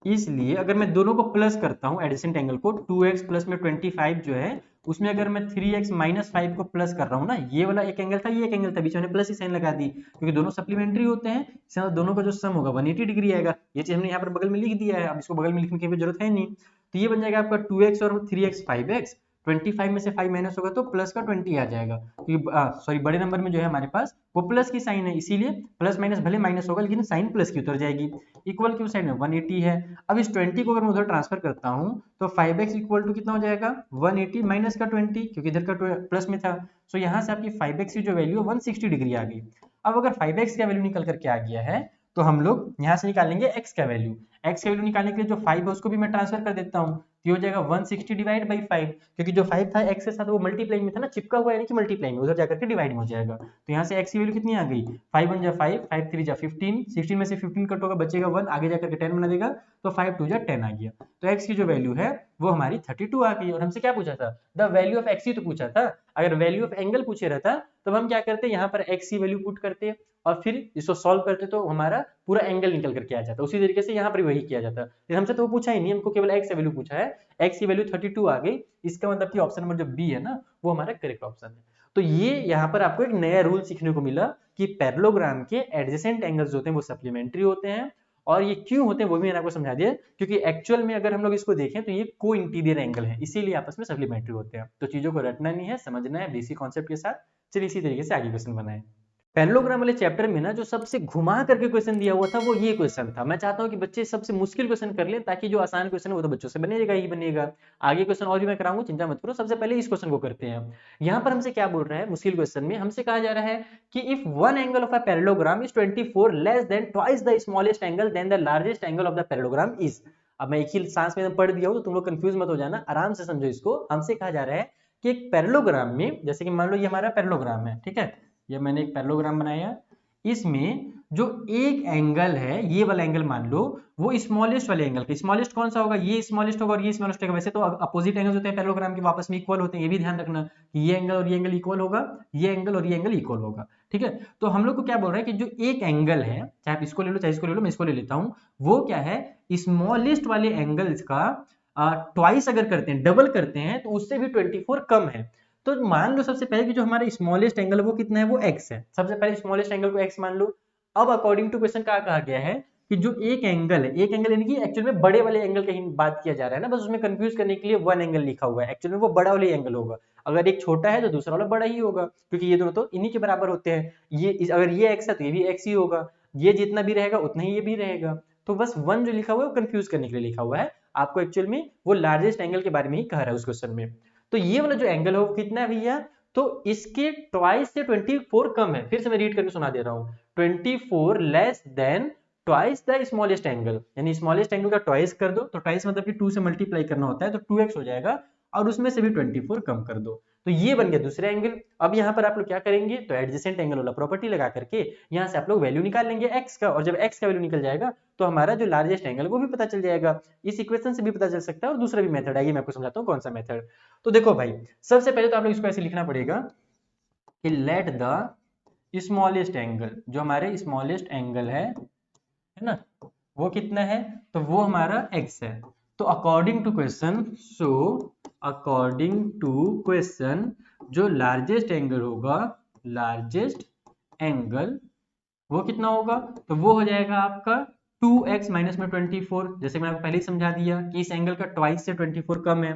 इसलिए अगर मैं दोनों को प्लस करता हूं एडजेसेंट एंगल को, 2x प्लस में 25 जो है उसमें अगर मैं 3x माइनस 5 को प्लस कर रहा हूं ना, ये वाला एक एंगल था, ये एक एंगल था, बीच में प्लस की साइन लगा दी क्योंकि दोनों सप्लीमेंट्री होते हैं, इससे मतलब दोनों का जो सम होगा 180 डिग्री आएगा। ये चीज हमने यहाँ पर बगल में लिख दिया है, अब इसको बगल में लिखने की जरूरत है नहीं। तो ये बन जाएगा आपका 2x और 3x 5x, 25 में से 5 माइनस होगा तो प्लस का 20 आ जाएगा, क्योंकि सॉरी बड़े नंबर में जो है हमारे पास वो प्लस की साइन है, इसीलिए प्लस माइनस भले माइनस होगा लेकिन साइन प्लस की उतर जाएगी। इक्वल की साइड में 180 है। अब इस 20 को अगर मैं उधर ट्रांसफर करता हूं तो 5x इक्वल टू कितना हो जाएगा? 180 माइनस का 20, क्योंकि इधर का प्लस में था। सो यहाँ से आपकी 5x की जो वैल्यू है 160 डिग्री आ गई। अब अगर 5x का वैल्यू निकल करके आ गया है तो हम लोग यहाँ से निकालेंगे x का वैल्यू। x का वैल्यू निकालने के लिए जो 5 है उसको भी मैं ट्रांसफर कर देता हूँ, तो हो जाएगा 160 डिवाइड बाई 5, क्योंकि जो 5 था x के साथ वो मल्टीप्लाई में था ना, चिपका हुआ है, यानी कि मल्टीप्लाई में, उधर जाकर के डिवाइड में हो जाएगा। तो यहाँ से x की वैल्यू कितनी आ गई? 5 1 जा 5, 5 3 जा 15, 16 में से 15 कट होगा बचेगा 1, आगे जाकर के 10 बना देगा, तो 5 2 जा 10 आ गया। तो x की जो वैल्यू है वो हमारी 32 आ गई। और हमसे क्या पूछा था? द वैल्यू ऑफ x ही तो पूछा था। अगर वैल्यू ऑफ एंगल पूछे रहता तब हम क्या करते, यहाँ पर x की वैल्यू पुट करते और फिर इसको सॉल्व करते तो हमारा पूरा एंगल निकल करके आ जाता। उसी तरीके से यहाँ पर वही किया जाता, लेकिन हमसे तो वो पूछा ही नहीं, हमको केवल x की वैल्यू पूछा है। x की वैल्यू 32 आ गई, इसका मतलब कि ऑप्शन नंबर जो बी है ना वो हमारा करेक्ट ऑप्शन है। तो ये यहाँ पर आपको एक नया रूल सीखने को मिला कि पैरेललोग्राम के एडजेसेंट एंगल्स होते हैं वो सप्लीमेंट्री होते हैं। और ये क्यों होते हैं वो भी मैंने आपको समझा दिया, क्योंकि एक्चुअल में अगर हम लोग इसको देखें तो ये को इंटीरियर एंगल है, इसीलिए आपस में सप्लीमेंट्री होते हैं। तो चीजों को रटना नहीं है, समझना है बेसिक कॉन्सेप्ट के साथ। चलिए इसी तरीके से आगे क्वेश्चन बनाए। पैरेललोग्राम वाले चैप्टर में ना जो सबसे घुमा करके क्वेश्चन दिया हुआ था वो ये क्वेश्चन था। मैं चाहता हूं कि बच्चे सबसे मुश्किल क्वेश्चन कर लें, ताकि जो आसान क्वेश्चन है वो तो बच्चों से बनेगा ही बनेगा। आगे क्वेश्चन और भी मैं कराऊंगा, चिंता मत करो। सबसे पहले इस क्वेश्चन को करते हैं। यहाँ पर हमसे क्या बोल रहा है, मुश्किल क्वेश्चन में हमसे कहा जा रहा है कि if one angle of a parallelogram is 24 less than twice the smallest angle then the largest angle of the parallelogram is. अब मैं एक ही सांस में पढ़ दिया हूं तो तुम लोग कंफ्यूज मत हो जाना, आराम से समझो इसको। हमसे कहा जा रहा है कि एक पैरेललोग्राम में, जैसे कि मान लो ये हमारा पैरेललोग्राम है, ठीक है, ये मैंने एक पैरेललोग्राम बनाया, इसमें जो एक एंगल है ये वाला एंगल मान लो वो स्मॉलेस्ट वाले एंगल का, स्मॉलेस्ट कौन सा होगा? ये स्मॉलेस्ट होगा और ये स्मॉलेस्ट होगा। वैसे तो अपोजिट एंगल्स होते हैं पैरेललोग्राम के, वापस में इक्वल होते हैं, ये भी ध्यान रखना कि ये एंगल और ये एंगल इक्वल होगा, ये एंगल और ये एंगल इक्वल होगा, ठीक है। तो हम लोग को क्या बोल रहा है कि जो एक एंगल है, चाहे आप इसको ले लो चाहे इसको ले लो, मैं इसको ले लेता हूं, वो क्या है? स्मॉलेस्ट वाले एंगल्स का ट्वाइस अगर करते हैं, डबल करते हैं, तो उससे भी 24 कम है। तो मान लो सबसे पहले कि जो हमारा स्मॉलेस्ट एंगल है वो कितना है? वो x है। सबसे पहले स्मॉलेस्ट एंगल को x मान लो। अब अकॉर्डिंग टू क्वेश्चन क्या कहा गया है कि जो एक एंगल है, एक एंगल यानी कि एक्चुअल में बड़े वाले एंगल की बात किया जा रहा है ना, बस उसमें कंफ्यूज करने के लिए वन एंगल लिखा हुआ है, एक्चुअल में वो बड़ा वाला एंगल होगा। अगर एक छोटा है तो दूसरा वाला बड़ा ही होगा, क्योंकि ये दोनों तो इन्हीं के बराबर होते हैं। ये अगर ये x है तो ये भी x ही होगा, ये जितना भी रहेगा उतना ही ये भी रहेगा। तो बस वन जो लिखा हुआ है वो कंफ्यूज करने के लिए लिखा हुआ है, आपको एक्चुअल में वो लार्जेस्ट एंगल के बारे में ही कह रहा है उस क्वेश्चन में। तो ये वाला जो एंगल है वो कितना है भैया? तो इसके ट्वाइस से 24 कम है। फिर से मैं रीड करके सुना दे रहा हूं, 24 less than twice the smallest angle, यानी स्मॉलेस्ट एंगल का ट्वाइस कर दो, तो ट्वाइस मतलब कि 2 से मल्टीप्लाई करना होता है, तो 2x हो जाएगा, और उसमें से भी 24 कम कर दो, तो ये बन गया दूसरा एंगल। अब यहाँ पर आप लोग क्या करेंगे, तो एडजेसेंट एंगल वाला प्रॉपर्टी लगा करके यहाँ से आप लोग वैल्यू निकाल लेंगे x का, और जब x का वैल्यू निकल जाएगा तो हमारा जो लार्जेस्ट एंगल वो भी पता चल जाएगा। इस इक्वेशन से भी पता चल सकता है, और दूसरा भी मेथड है, मैं आपको समझाता हूँ कौन सा मेथड। तो देखो भाई, सबसे पहले तो आप लोग इसको ऐसे लिखना पड़ेगा कि लेट द स्मॉलेस्ट एंगल, जो हमारे स्मॉलेस्ट एंगल है ना, वो कितना है? तो वो हमारा x है। तो according to question, so according to question जो लार्जेस्ट एंगल होगा, लार्जेस्ट एंगल वो कितना होगा? तो वो हो जाएगा आपका 2x माइनस में 24, जैसे मैंने आपको पहले ही समझा दिया कि इस एंगल का ट्वाइस से 24 कम है।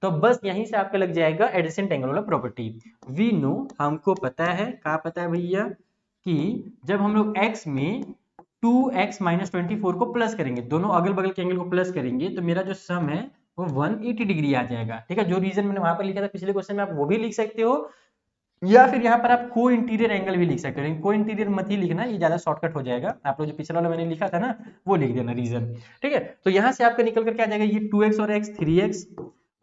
तो बस यहीं से आपका लग जाएगा एडजेसेंट एंगल वाला प्रॉपर्टी। वी नो, हमको पता है, क्या पता है भैया, कि जब हम लोग x में 2x माइनस 24 को प्लस करेंगे, दोनों अगल बगल के एंगल को प्लस करेंगे, तो मेरा जो सम है वो 180 डिग्री आ जाएगा, ठीक है। जो रीजन मैंने वहां पर लिखा था पिछले क्वेश्चन में, आप वो भी लिख सकते हो, या फिर यहाँ पर आप को इंटीरियर एंगल भी लिख सकते हो। को इंटीरियर मत ही लिखना, ये ज्यादा शॉर्टकट हो जाएगा। आप लोग जो पिछला वाला मैंने लिखा था ना वो लिख देना रीजन, ठीक है। तो यहाँ से आपका निकल करके आ जाएगा ये 2x और x 3x,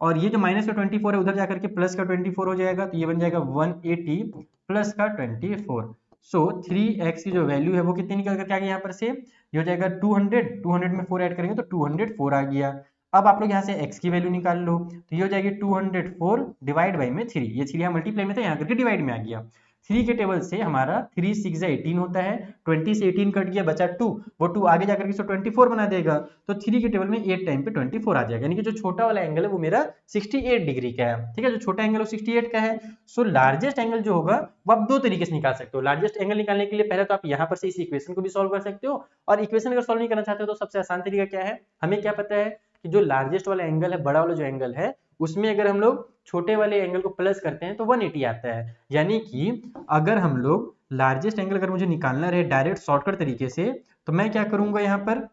और ये जो माइनस का 24 है उधर जाकर के प्लस का 24 हो जाएगा, तो ये बन जाएगा 180 प्लस का 24। सो 3x की जो वैल्यू है वो कितनी निकल करके आ गई यहाँ पर से, ये हो जाएगा 200 में 4 ऐड करेंगे तो 204 आ गया। अब आप लोग यहाँ से x की वैल्यू निकाल लो, तो ये हो जाएगी 204 डिवाइड बाई में 3, ये 3 यहाँ मल्टीप्लाई में था, यहाँ करके डिवाइड में आ गया। 3 के टेबल से हमारा 3 6 18 होता है, 20 से 18 कट गया, बचा 2, वो 2 आगे जाकर के 24 बना देगा, तो 3 के टेबल में 8 टाइम पे 24 आ जाएगा, यानी कि जो छोटा वाला एंगल है वो मेरा 68 डिग्री का है। ठीक है, जो छोटा एंगल है 68 का है। सो लार्जेस्ट एंगल जो होगा वो आप दो तरीके से निकाल सकते हो। लार्जेस्ट एंगल निकालने के लिए पहले तो आप यहाँ पर से इस इक्वेशन को भी सॉल्व कर सकते हो, और इक्वेशन अगर सॉल्व नहीं करना चाहते हो तो सबसे आसान तरीका क्या है, हमें क्या पता है कि जो लार्जेस्ट वाला एंगल है, बड़ा वाला जो एंगल है, उसमें अगर हम लोग छोटे वाले एंगल को प्लस करते हैं तो 180 आता है। यानी कि अगर हम लोग लार्जेस्ट एंगल अगर मुझे निकालना रहे डायरेक्ट शॉर्टकट तरीके से, तो मैं क्या करूंगा, यहाँ पर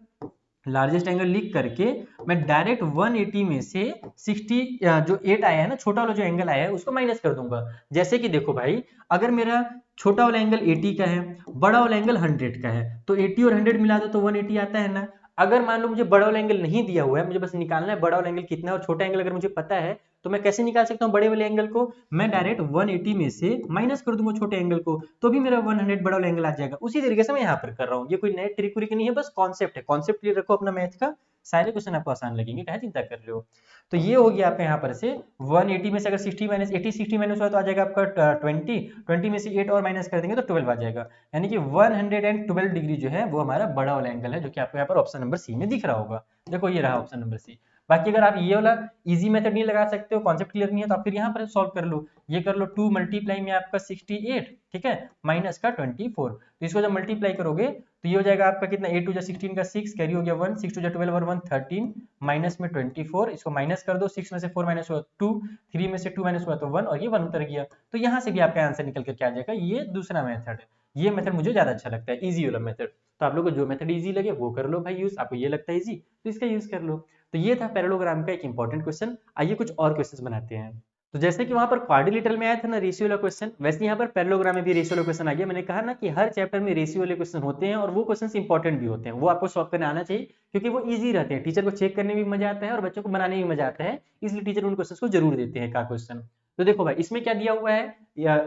लार्जेस्ट एंगल लिख करके मैं डायरेक्ट 180 में से 60 जो 8 आया है ना, छोटा वाला जो एंगल आया है उसको माइनस कर दूंगा। जैसे कि देखो भाई, अगर मेरा छोटा वाला एंगल 80 का है, बड़ा वाला एंगल 100 का है, तो 80 और 100 मिला दो तो 180 आता है ना। अगर मान लो मुझे बड़ा वाला एंगल नहीं दिया हुआ है, मुझे बस निकालना है बड़ा वाला एंगल कितना है, और छोटा एंगल अगर मुझे पता है, तो मैं कैसे निकाल सकता हूँ बड़े वाले एंगल को, मैं डायरेक्ट 180 में से माइनस कर दूंगा छोटे एंगल को, तो भी मेरा 100 बड़ा वाला एंगल आ जाएगा। उसी तरीके से मैं यहाँ पर कर रहा हूँ, ये कोई नए ट्रिक व्रिक नहीं है, बस कॉन्सेप्ट है। कॉन्सेप्ट क्लियर रखो अपना मैथ का, सारे क्वेश्चन आपको आसान लगेंगे, क्या चिंता कर रहे हो। तो ये हो गया आपका यहाँ पर से 180 में से अगर 60 माइनस 80 60 माइनस हुआ तो आ जाएगा आपका 20 में से 8 और माइनस कर देंगे तो 12 आ जाएगा। यानी कि 112 डिग्री जो है वो हमारा बड़ा वाला एंगल है, जो कि आपको यहाँ पर ऑप्शन नंबर सी में दिख रहा होगा। देखो ये रहा ऑप्शन नंबर सी। बाकी अगर आप ये वाला इजी मेथड नहीं लगा सकते हो, कॉन्सेप्ट क्लियर नहीं है, तो आप फिर यहाँ पर सॉल्व कर लो। ये कर लो 2 मल्टीप्लाई में आपका 68, ठीक है, माइनस का 24, तो इसको जब मल्टीप्लाई करोगे तो ये हो जाएगा आपका कितना, 8 टू 16 का 6 कैरी हो गया 1, 6 टू 12 और 1 13, माइनस में 24, इसको माइनस कर दो, 6 में से 4 माइनस हुआ 2, 3 में से 2 माइनस हुआ तो 1, और ये 1 उतर गया। तो यहाँ से भी आपका आंसर निकल करके आ जाएगा। ये दूसरा मेथड है, ये मेथड मुझे ज्यादा अच्छा लगता है, इजी वाला मेथड। तो आप लोग को जो मेथड इजी लगे वो कर लो भाई यूज, आपको ये लगता है इजी तो इसका यूज कर लो। तो ये था पैरेललोग्राम का एक इंपॉर्टेंट क्वेश्चन। आइए कुछ और क्वेश्चन बनाते हैं। तो जैसे कि वहां पर क्वाड्रिलेटरल में आया था ना रेशियो वाला क्वेश्चन, वैसे यहाँ पर पैरेललोग्राम में भी रेशियो वाला क्वेश्चन आ गया। मैंने कहा ना कि हर चैप्टर में रेशियो वाले क्वेश्चन होते हैं, और वो क्वेश्चन इंपॉर्टेंट भी होते हैं, वो आपको सॉल्व करने आना चाहिए, क्योंकि वो इजी रहते हैं, टीचर को चेक करने में भी मजा आता है और बच्चों को बनाने में भी मजा आता है, इसलिए टीचर उन क्वेश्चन को जरूर देते हैं का क्वेश्चन। तो देखो भाई, इसमें क्या दिया हुआ है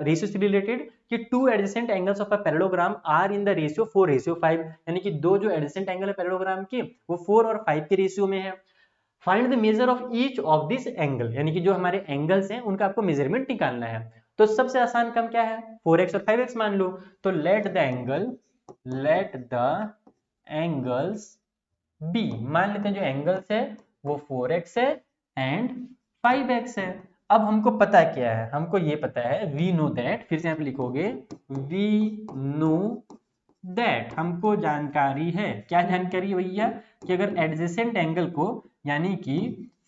रेशियो से रिलेटेड, कि two adjacent angles of a parallelogram are in the ratio 4:5, यानी कि दो जो एडजेसेंट एंगल है पैरेललोग्राम के वो 4 और 5 के रेशियो में है। Find the measure of each of this angle, यानी कि जो हमारे एंगल्स हैं उनका आपको मेजरमेंट निकालना है। तो सबसे आसान काम क्या है, 4x और 5x मान लो। तो लेट द एंगल्स बी, मान लेते हैं जो एंगल्स है वो 4x है एंड 5x है। अब हमको पता क्या है, हमको ये पता है वी नो दैट, फिर से यहाँ पे लिखोगे वी नो दैट, हमको जानकारी है। क्या जानकारी है भैया, कि अगर एडजेसेंट एंगल को यानी कि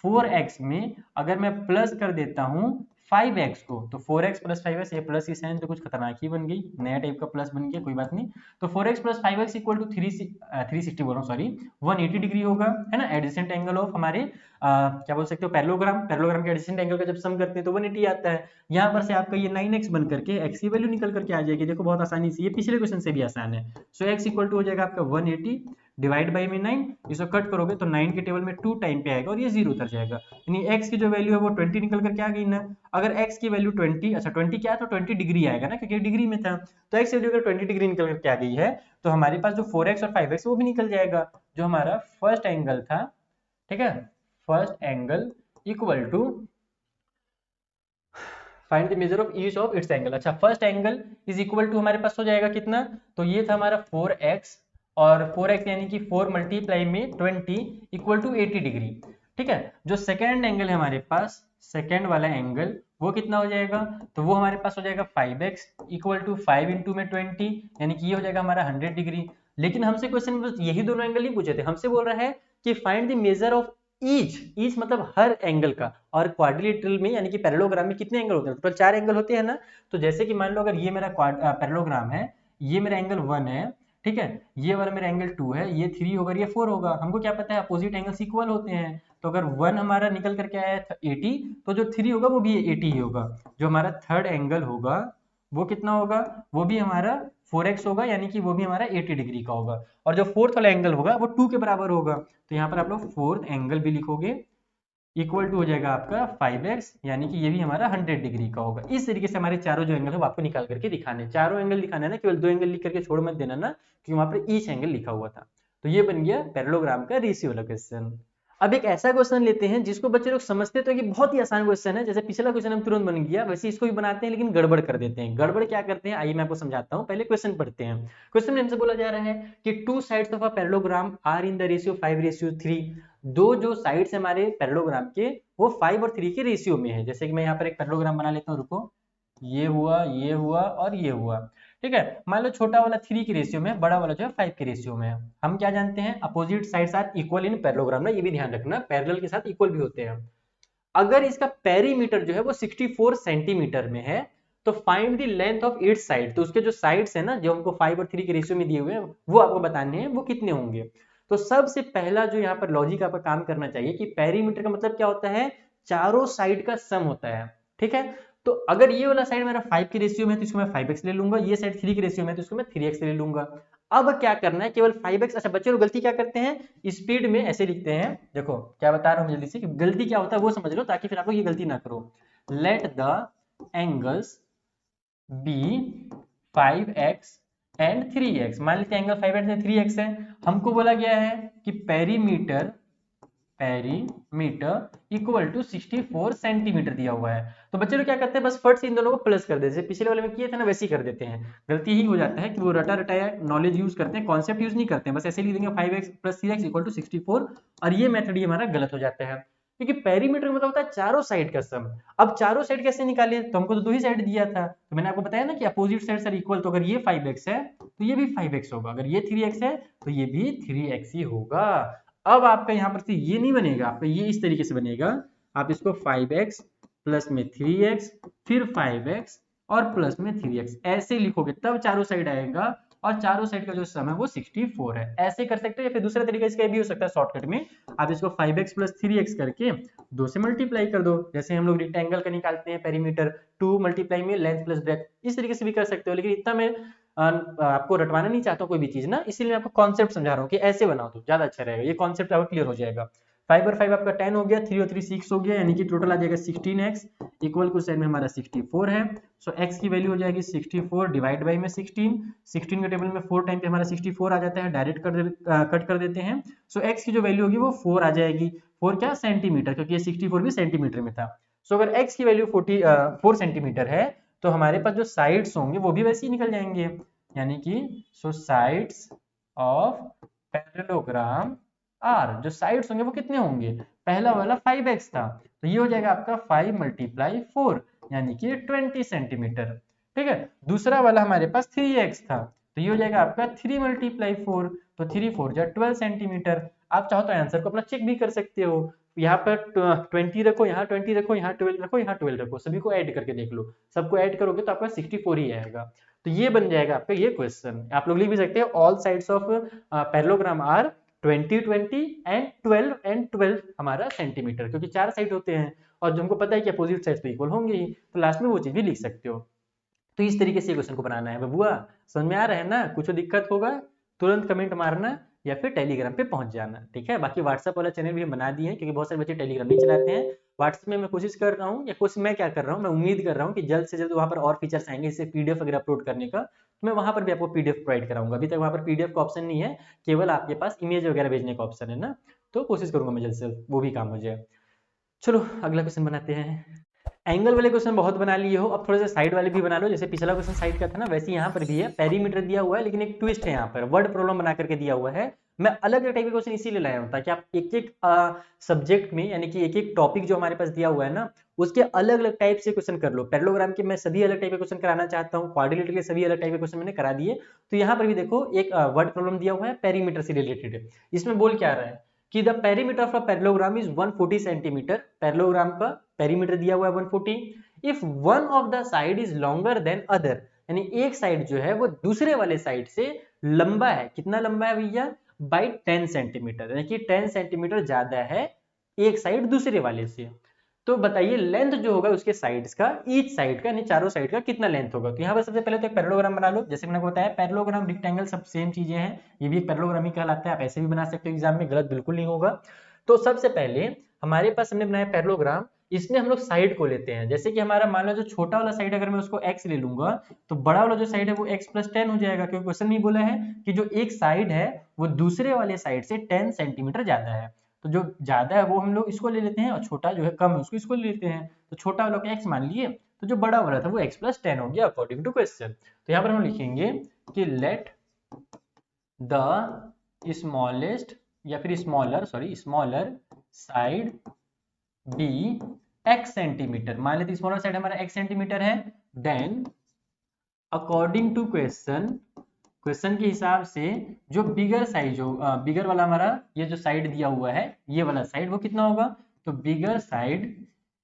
4x में अगर मैं प्लस कर देता हूं 5x को, तो 4x प्लस 5x, ये प्लस की साइन तो कुछ खतरनाक ही बन गई, नया टाइप का प्लस बन गया, कोई बात नहीं। तो 4x plus 5x equal to 360 बोल रहा हूँ सॉरी 180 डिग्री होगा, है ना। एडजेसेंट एंगल ऑफ हमारे क्या बोल सकते हो, पैरेललोग्राम के एडजेसेंट एंगल का जब सम करते हैं तो 180 आता है। यहाँ पर से आपका ये 9x बन करके x की वैल्यू निकल करके आ जाएगी। देखो बहुत आसानी से, ये पिछले क्वेश्चन से भी आसान है। सो x इक्वल टू हो जाएगा आपका 180 डिवाइड बाई में 9, इसको कट करोगे तो 9 के टेबल में 2 टाइम पे आएगा और ये 0 उतर जाएगा, यानी x की जो वैल्यू है वो 20 निकल करके आ गई ना। अगर x की वैल्यू 20, अच्छा 20 क्या है, तो 20 डिग्री आएगा ना, क्योंकि डिग्री में था, तो x की वैल्यू अगर 20 डिग्री निकल करके आ गई है, तो हमारे पास जो 4x और 5x वो भी निकल जाएगा। जो हमारा फर्स्ट एंगल था, ठीक है, first angle equal to find the measure of each of its angle. अच्छा, first angle is equal to हमारे पास हो जाएगा कितना, तो ये था हमारा 4x, और 4x यानी कि 4 मल्टीप्लाई में 20 इक्वल टू 80 डिग्री, ठीक है। जो सेकेंड एंगल है हमारे पास, सेकेंड वाला एंगल वो कितना हो जाएगा, तो वो हमारे पास हो जाएगा 5x इक्वल टू 5 इंटू में 20, यानी कि ये हो जाएगा हमारा 100 डिग्री। लेकिन हमसे क्वेश्चन बस यही दोनों एंगल नहीं पूछे थे, हमसे बोल रहा है कि find the measure of each मतलब हर एंगल का, और क्वाड्रिलेटरल में यानी कि पैरेललोग्राम में कितने एंगल होते हैं, टोटल 4 एंगल होते हैं ना। तो जैसे कि मान लो अगर ये मेरा पैरेललोग्राम है, ये मेरा एंगल 1 है, ठीक है, ये वाला मेरा एंगल 2 है, ये 3 होगा, ये 4 होगा। हमको क्या पता है अपोजिट एंगल्स इक्वल होते हैं, तो अगर 1 हमारा निकल करके आया है 80, तो जो 3 होगा वो भी 80 ही होगा। जो हमारा थर्ड एंगल होगा वो कितना होगा, वो भी हमारा 4x होगा, यानी कि वो भी हमारा 80 डिग्री का होगा। और जो फोर्थ वाला एंगल होगा वो 2 के बराबर होगा, तो यहाँ पर आप लोग फोर्थ एंगल भी लिखोगे इक्वल टू हो जाएगा आपका 5x, यानी कि ये भी हमारा 100 डिग्री का होगा। इस तरीके से हमारे चारों जो एंगल है वो आपको निकाल करके दिखाने, चारों एंगल दिखाना है ना, केवल 2 एंगल लिख करके छोड़ मत देना ना, क्योंकि वहां पर ईच एंगल लिखा हुआ था। तो ये बन गया पैरेललोग्राम का रेशियो वाला क्वेश्चन। अब एक ऐसा क्वेश्चन लेते हैं जिसको बच्चे लोग समझते तो कि बहुत ही आसान क्वेश्चन है, जैसे पिछला क्वेश्चन हम तुरंत बन गया, वैसे इसको भी बनाते हैं लेकिन गड़बड़ कर देते हैं। गड़बड़ क्या करते हैं, आइए मैं आपको समझाता हूँ, पहले क्वेश्चन पढ़ते हैं। क्वेश्चन में हमसे बोला जा रहा है कि two sides of a parallelogram are in the ratio 5:3। दो जो साइड्स है हमारे पैरेललोग्राम के वो 5 और 3 के रेशियो में है। जैसे कि मैं यहाँ पर एक पैरेललोग्राम बना लेता हूँ, रुको, ये हुआ और ये हुआ, ठीक है। मान लो छोटा वाला 3 की रेशियो में, बड़ा वाला जो है 5 के रेशियो में है। हम क्या जानते हैं, opposite sides are equal in parallelogram ना, ये भी ध्यान रखना, पैरेलल के साथ इक्वल भी होते हैं। अगर इसका पेरीमीटर जो है वो 64 सेंटीमीटर में है तो find the length of each side. तो उसके जो साइड्स है ना, जो हमको 5 और 3 के रेशियो में दिए हुए हैं, वो आपको बताने हैं वो कितने होंगे। तो सबसे पहला जो यहाँ पर लॉजिक आपका काम करना चाहिए कि पेरीमीटर का मतलब क्या होता है, चारों साइड का सम होता है, ठीक है। तो अगर ये वाला साइड मेरा 5 के रेशियो में है तो इसको मैं 5x ले लूंगा, ये साइड 3 के रेशियो में है तो इसको मैं 3x ले लूंगा। अब क्या करना है, केवल 5x। अच्छा बच्चे लोग गलती क्या करते हैं, स्पीड में ऐसे लिखते हैं, देखो क्या बता रहा हूं जल्दी से, कि गलती क्या होता है वो समझ लो, ताकि फिर आप लोग ये गलती ना करो। Let the angles be 5x and 3x। मान लेते हैं एंगल 5x एंड 3x है, हमको बोला गया है कि पेरीमीटर इक्वल टू 64 सेंटीमीटर दिया हुआ है। तो बच्चे लोग क्या करते हैं, बस फट से इन दोनों को प्लस कर देते हैं, पिछले वाले में किए थे ना वैसे ही कर देते हैं। गलती ही हो जाता है कि वो रटा रटाया नॉलेज यूज करते हैं, कॉन्सेप्ट यूज नहीं करते हैं, बस ऐसे लिख देंगे 5x + 3x = 64, और ये मेथड ही हमारा गलत हो जाता है। क्योंकि पेरीमीटर मतलब होता है चारों साइड का सम। अब चारों साइड कैसे निकाले, तो हमको तो दो ही साइड दिया था, तो मैंने आपको बताया ना कि अपोजिट साइड्स आर इक्वल। तो अगर ये 5x है तो ये भी 5x होगा, अगर ये 3x है तो ये भी 3x ही होगा। अब आपका यहाँ पर से ये नहीं बनेगा, आपका ये इस तरीके से बनेगा, आप इसको 5x प्लस में 3x फिर 5x और प्लस में 3x ऐसे लिखोगे तब चारों साइड आएगा, और चारों साइड का जो सम है वो 64 है। ऐसे कर सकते हो, या फिर दूसरा तरीका इसका भी हो सकता है शॉर्टकट में, आप इसको 5x + 3x करके 2 से मल्टीप्लाई कर दो। जैसे हम लोग रेक्टेंगल का निकालते हैं पेरीमीटर, 2 मल्टीप्लाई में लेंथ प्लस ब्रेथ, इस तरीके से भी कर सकते हो। लेकिन इतना मैं आपको रटवाना नहीं चाहता हूँ कोई भी चीज ना, इसीलिए मैं आपको कॉन्सेप्ट समझा रहा हूँ कि ऐसे बनाओ तो ज्यादा अच्छा रहेगा, ये कॉन्सेप्ट आपका क्लियर हो जाएगा। 5 और 5 आपका 10 हो गया, 3 और 3 6 हो गया, यानी कि टोटल आ जाएगा 16x इक्वल टू साइड में हमारा 64 है। सो x की वैल्यू हो जाएगी 64 डिवाइड बाई में 16 के टेबल में 4 टाइम पे हमारा 64 आ जाता है, डायरेक्ट कट कर देते हैं। सो x की जो वैल्यू होगी वो 4 आ जाएगी, 4 क्या सेंटीमीटर, क्योंकि ये 64 भी सेंटीमीटर में था। सो अगर x की वैल्यू 4 सेंटीमीटर है तो हमारे पास जो साइड्स होंगे वो भी वैसे ही निकल जाएंगे, यानी कि सो साइड्स ऑफ पैरेललोग्राम आर, जो साइड्स होंगे वो कितने होंगे, पहला वाला 5x था तो ये हो जाएगा आपका 5 × 4 यानी कि 20 सेंटीमीटर, ठीक है। दूसरा वाला हमारे पास 3x था तो ये हो जाएगा आपका 3 × 4, तो 3 4 जा 12 सेंटीमीटर। आप चाहो तो आंसर को अपना चेक भी कर सकते हो, यहाँ पर 20 रखो, यहाँ 20 रखो, यहाँ 12 रखो, यहाँ 12 रखो, सभी को ऐड करके देख लो, सबको ऐड करोगे तो आपका 64 ही आएगा। तो ये बन जाएगा आपका ये क्वेश्चन। आप लोग लिख भी सकते हैं all sides of parallelogram are 20 20 and 12 हमारा सेंटीमीटर, क्योंकि चार साइड होते हैं और जो हमको पता है कि अपोजिट साइड तो इक्वल होंगे ही, तो लास्ट में वो चीज भी लिख सकते हो। तो इस तरीके से क्वेश्चन को बनाना है बबुआ, समझ में आ रहा है ना। कुछ दिक्कत होगा तुरंत कमेंट मारना या फिर टेलीग्राम पे पहुंच जाना, ठीक है। बाकी व्हाट्सएप वाला चैनल भी हम बना दिए हैं, क्योंकि बहुत सारे बच्चे टेलीग्राम नहीं चलाते हैं। व्हाट्सएप में मैं कोशिश कर रहा हूँ, या कोशिश मैं क्या कर रहा हूँ, मैं उम्मीद कर रहा हूँ कि जल्द से जल्द वहाँ पर और फीचर्स आएंगे, जैसे पीडीएफ वगैरह अपलोड करने का, तो मैं वहाँ पर भी आपको पीडीएफ प्रोवाइड कराऊंगा। अभी तक वहाँ पर पीडीएफ का ऑप्शन नहीं है, केवल आपके पास इमेज वगैरह भेजने का ऑप्शन है ना, तो कोशिश करूंगा मैं जल्द से जल्द वो भी काम हो जाए। चलो अगला क्वेश्चन बनाते हैं। एंगल वाले क्वेश्चन बहुत बना लिए हो, अब थोड़े से साइड वाले भी बना लो। जैसे पिछला क्वेश्चन साइड का था ना, वैसे यहाँ पर भी है, पेरीमीटर दिया हुआ है लेकिन एक ट्विस्ट है, यहाँ पर वर्ड प्रॉब्लम बना करके दिया हुआ है। मैं अलग अलग टाइप के क्वेश्चन इसीलिए लाया हूँ ताकि आप एक एक सब्जेक्ट में, यानी कि एक एक टॉपिक जो हमारे पास दिया हुआ है ना, उसके अलग अलग टाइप से क्वेश्चन कर लो। पैरेललोग्राम के मैं सभी अलग टाइप के क्वेश्चन कराना चाहता हूँ, क्वाड्रिलेटरल के सभी अलग टाइप के क्वेश्चन मैंने करा दिए। तो यहाँ पर भी देखो एक वर्ड प्रॉब्लम दिया हुआ है पेरीमीटर से रिलेटेड। इसमें बोल क्या रहा है कि the perimeter of a parallelogram is 140 centimetre. Parallelogram का पेरीमीटर दिया हुआ है 140। If one of the side is longer than other, यानी एक साइड जो है वो दूसरे वाले साइड से लंबा है, कितना लंबा है भैया, बाई 10 सेंटीमीटर, यानी कि 10 सेंटीमीटर ज्यादा है एक साइड दूसरे वाले से। तो बताइए लेंथ जो होगा उसके साइड्स का, ईच साइड का, यानी चारों साइड का कितना लेंथ होगा। तो यहाँ पर सबसे पहले तो एक पैरेललोग्राम बना लो। जैसे मैंने बताया पैरेललोग्राम रेक्टेंगल सब सेम चीजें हैं, ये भी एक पैरेललोग्राम ही कहलाता है। आप ऐसे भी बना सकते हो एग्जाम में, गलत बिल्कुल नहीं होगा। तो सबसे पहले हमारे पास हमने बनाया पैरेललोग्राम, इसमें हम लोग साइड को लेते हैं। जैसे कि हमारा मान लो जो छोटा वाला साइड अगर मैं उसको x ले लूंगा तो बड़ा वाला जो साइड है वो x + 10 हो जाएगा, क्योंकि क्वेश्चन में बोला है कि जो एक साइड है वो दूसरे वाले साइड से 10 सेंटीमीटर ज्यादा है। तो जो ज्यादा है वो हम लोग इसको ले लेते हैं और छोटा जो है कम है उसको इसको ले लेते हैं। तो छोटा वाला को x मान लिए, तो जो बड़ा वाला था वो x + 10 हो गया अकॉर्डिंग टू क्वेश्चन। तो यहाँ पर हम लिखेंगे कि लेट द स्मॉलेस्ट या फिर smaller side be x centimeter. मान लेते स्मॉलर साइड हमारा x सेंटीमीटर है, देन अकॉर्डिंग टू क्वेश्चन के हिसाब से जो बिगर साइज हो, बिगर वाला हमारा ये जो साइड दिया हुआ है ये वाला साइड वो कितना होगा, तो bigger side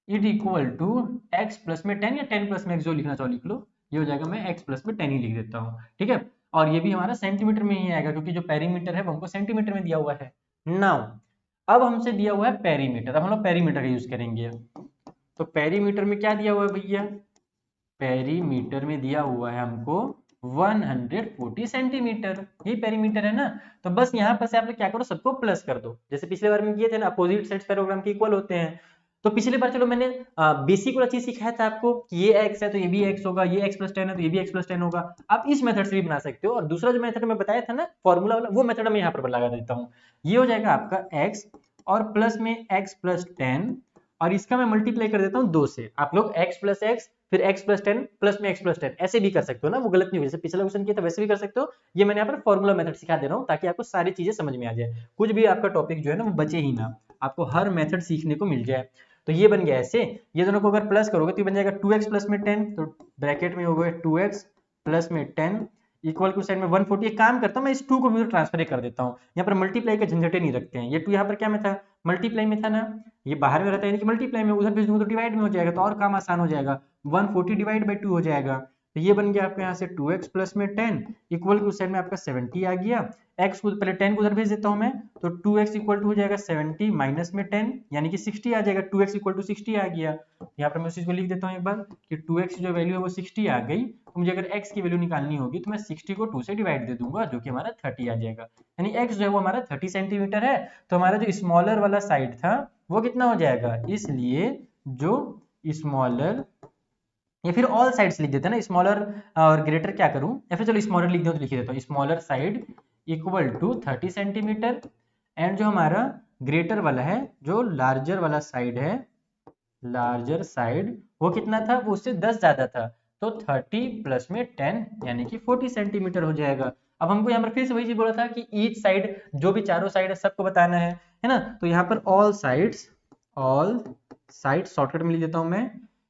is equal to x plus में 10 या 10 प्लस में x, जो लिखना चाहो लिख लो, ये हो जाएगा, मैं x प्लस में 10 ही लिख देता हूँ, ठीक है। और ये भी हमारा सेंटीमीटर में ही आएगा क्योंकि जो पेरीमीटर है वो हमको सेंटीमीटर में दिया हुआ है। नाउ अब हमसे दिया हुआ है पेरीमीटर, अब हम लोग पेरीमीटर का यूज करेंगे। तो पेरीमीटर में क्या दिया हुआ है भैया, पेरीमीटर में दिया हुआ है हमको 140 सेंटीमीटर, ये पेरीमीटर है ना। तो बस यहाँ पर से आप लोग क्या करो, सबको प्लस कर दो, जैसे पिछले बार में किए थे ना, अपोजिट साइड्स पैरेललोग्राम के इक्वल होते हैं। तो पिछले बार चलो मैंने बेसिक वाला चीज सिखाया था आपको कि ये x है तो ये भी x होगा, ये x + 10 है तो ये भी x + 10 होगा। आप इस मेथड से भी बना सकते हो, और दूसरा जो मेथड मैं बताया था ना फॉर्मूला वाला, वो मेथड मैं यहाँ पर लगा देता हूँ। ये हो जाएगा आपका x और प्लस में x + 10, और इसका मैं मल्टीप्लाई कर देता हूँ 2 से। आप लोग x + x फिर x + 10 प्लस में x + 10 ऐसे भी कर सकते हो ना, वो गलत नहीं होगी, जैसे पिछला क्वेश्चन किया था वैसे भी कर सकते हो। ये मैंने यहाँ पर फॉर्मूला मेथड सिखा दे रहा हूँ ताकि आपको सारी चीजें समझ में आ जाए, कुछ भी आपका टॉपिक जो है ना वो बचे ही ना, आपको हर मेथड सीखने को मिल जाए। तो ये बन गया ऐसे, ये दोनों को अगर प्लस करोगे तो ये बन जाएगा 2x प्लस में 10, तो ब्रैकेट में हो गया 2x प्लस में 10 इक्वल टू साइड में 140। एक काम करता हूँ मैं इस 2 को भी ट्रांसफर कर देता हूँ, यहाँ पर मल्टीप्लाई का झंझटे नहीं रखते हैं। ये 2 यहाँ पर क्या में था, मल्टीप्लाई में था ना, ये बाहर में रहता है कि मल्टीप्लाई में, उधर भेज दूंगा तो डिवाइड में हो जाएगा, तो और काम आसान हो जाएगा, 140 डिवाइड बाई 2 हो जाएगा। तो ये बन गया आपका यहाँ से 2x प्लस में 10 इक्वल टू साइड में आपका 70 आ गया। x को पहले 10 को उधर भेज देता हूँ मैं, तो 2x इक्वल टू हो जाएगा 70 माइनस में 10 यानी कि 60 आ जाएगा, 2x इक्वल टू 60 आ गया। यहाँ पर मैं उस चीज को लिख देता हूँ एक बार कि 2x जो वैल्यू है वो 60 आ गई, तो मुझे अगर x की वैल्यू निकालनी होगी तो मैं 60 को 2 से डिवाइड दे दूंगा जो कि हमारा 30 आ जाएगा, यानी x जो है वो हमारा 30 सेंटीमीटर है। तो हमारा जो स्मॉलर वाला साइड था वो कितना हो जाएगा, इसलिए जो स्मॉलर या फिर ऑल साइड्स लिख देते हैं ना, स्मॉलर और ग्रेटर क्या करूं, या फिर चलो स्मॉलर लिख दो तो लिख देता हूं, smaller side equal to 30 centimeter, and जो हमारा ग्रेटर वाला है, जो लार्जर वाला साइड है, लार्जर साइड वो कितना था, वो उससे 10 ज्यादा था, तो 30 प्लस में 10 यानी कि 40 सेंटीमीटर हो जाएगा। अब हमको यहाँ पर फिर से वही चीज बोला था कि ईच साइड, जो भी चारों साइड है सबको बताना है ना। तो यहाँ पर ऑल साइड्स शॉर्टकट में लिख देता हूं मैं,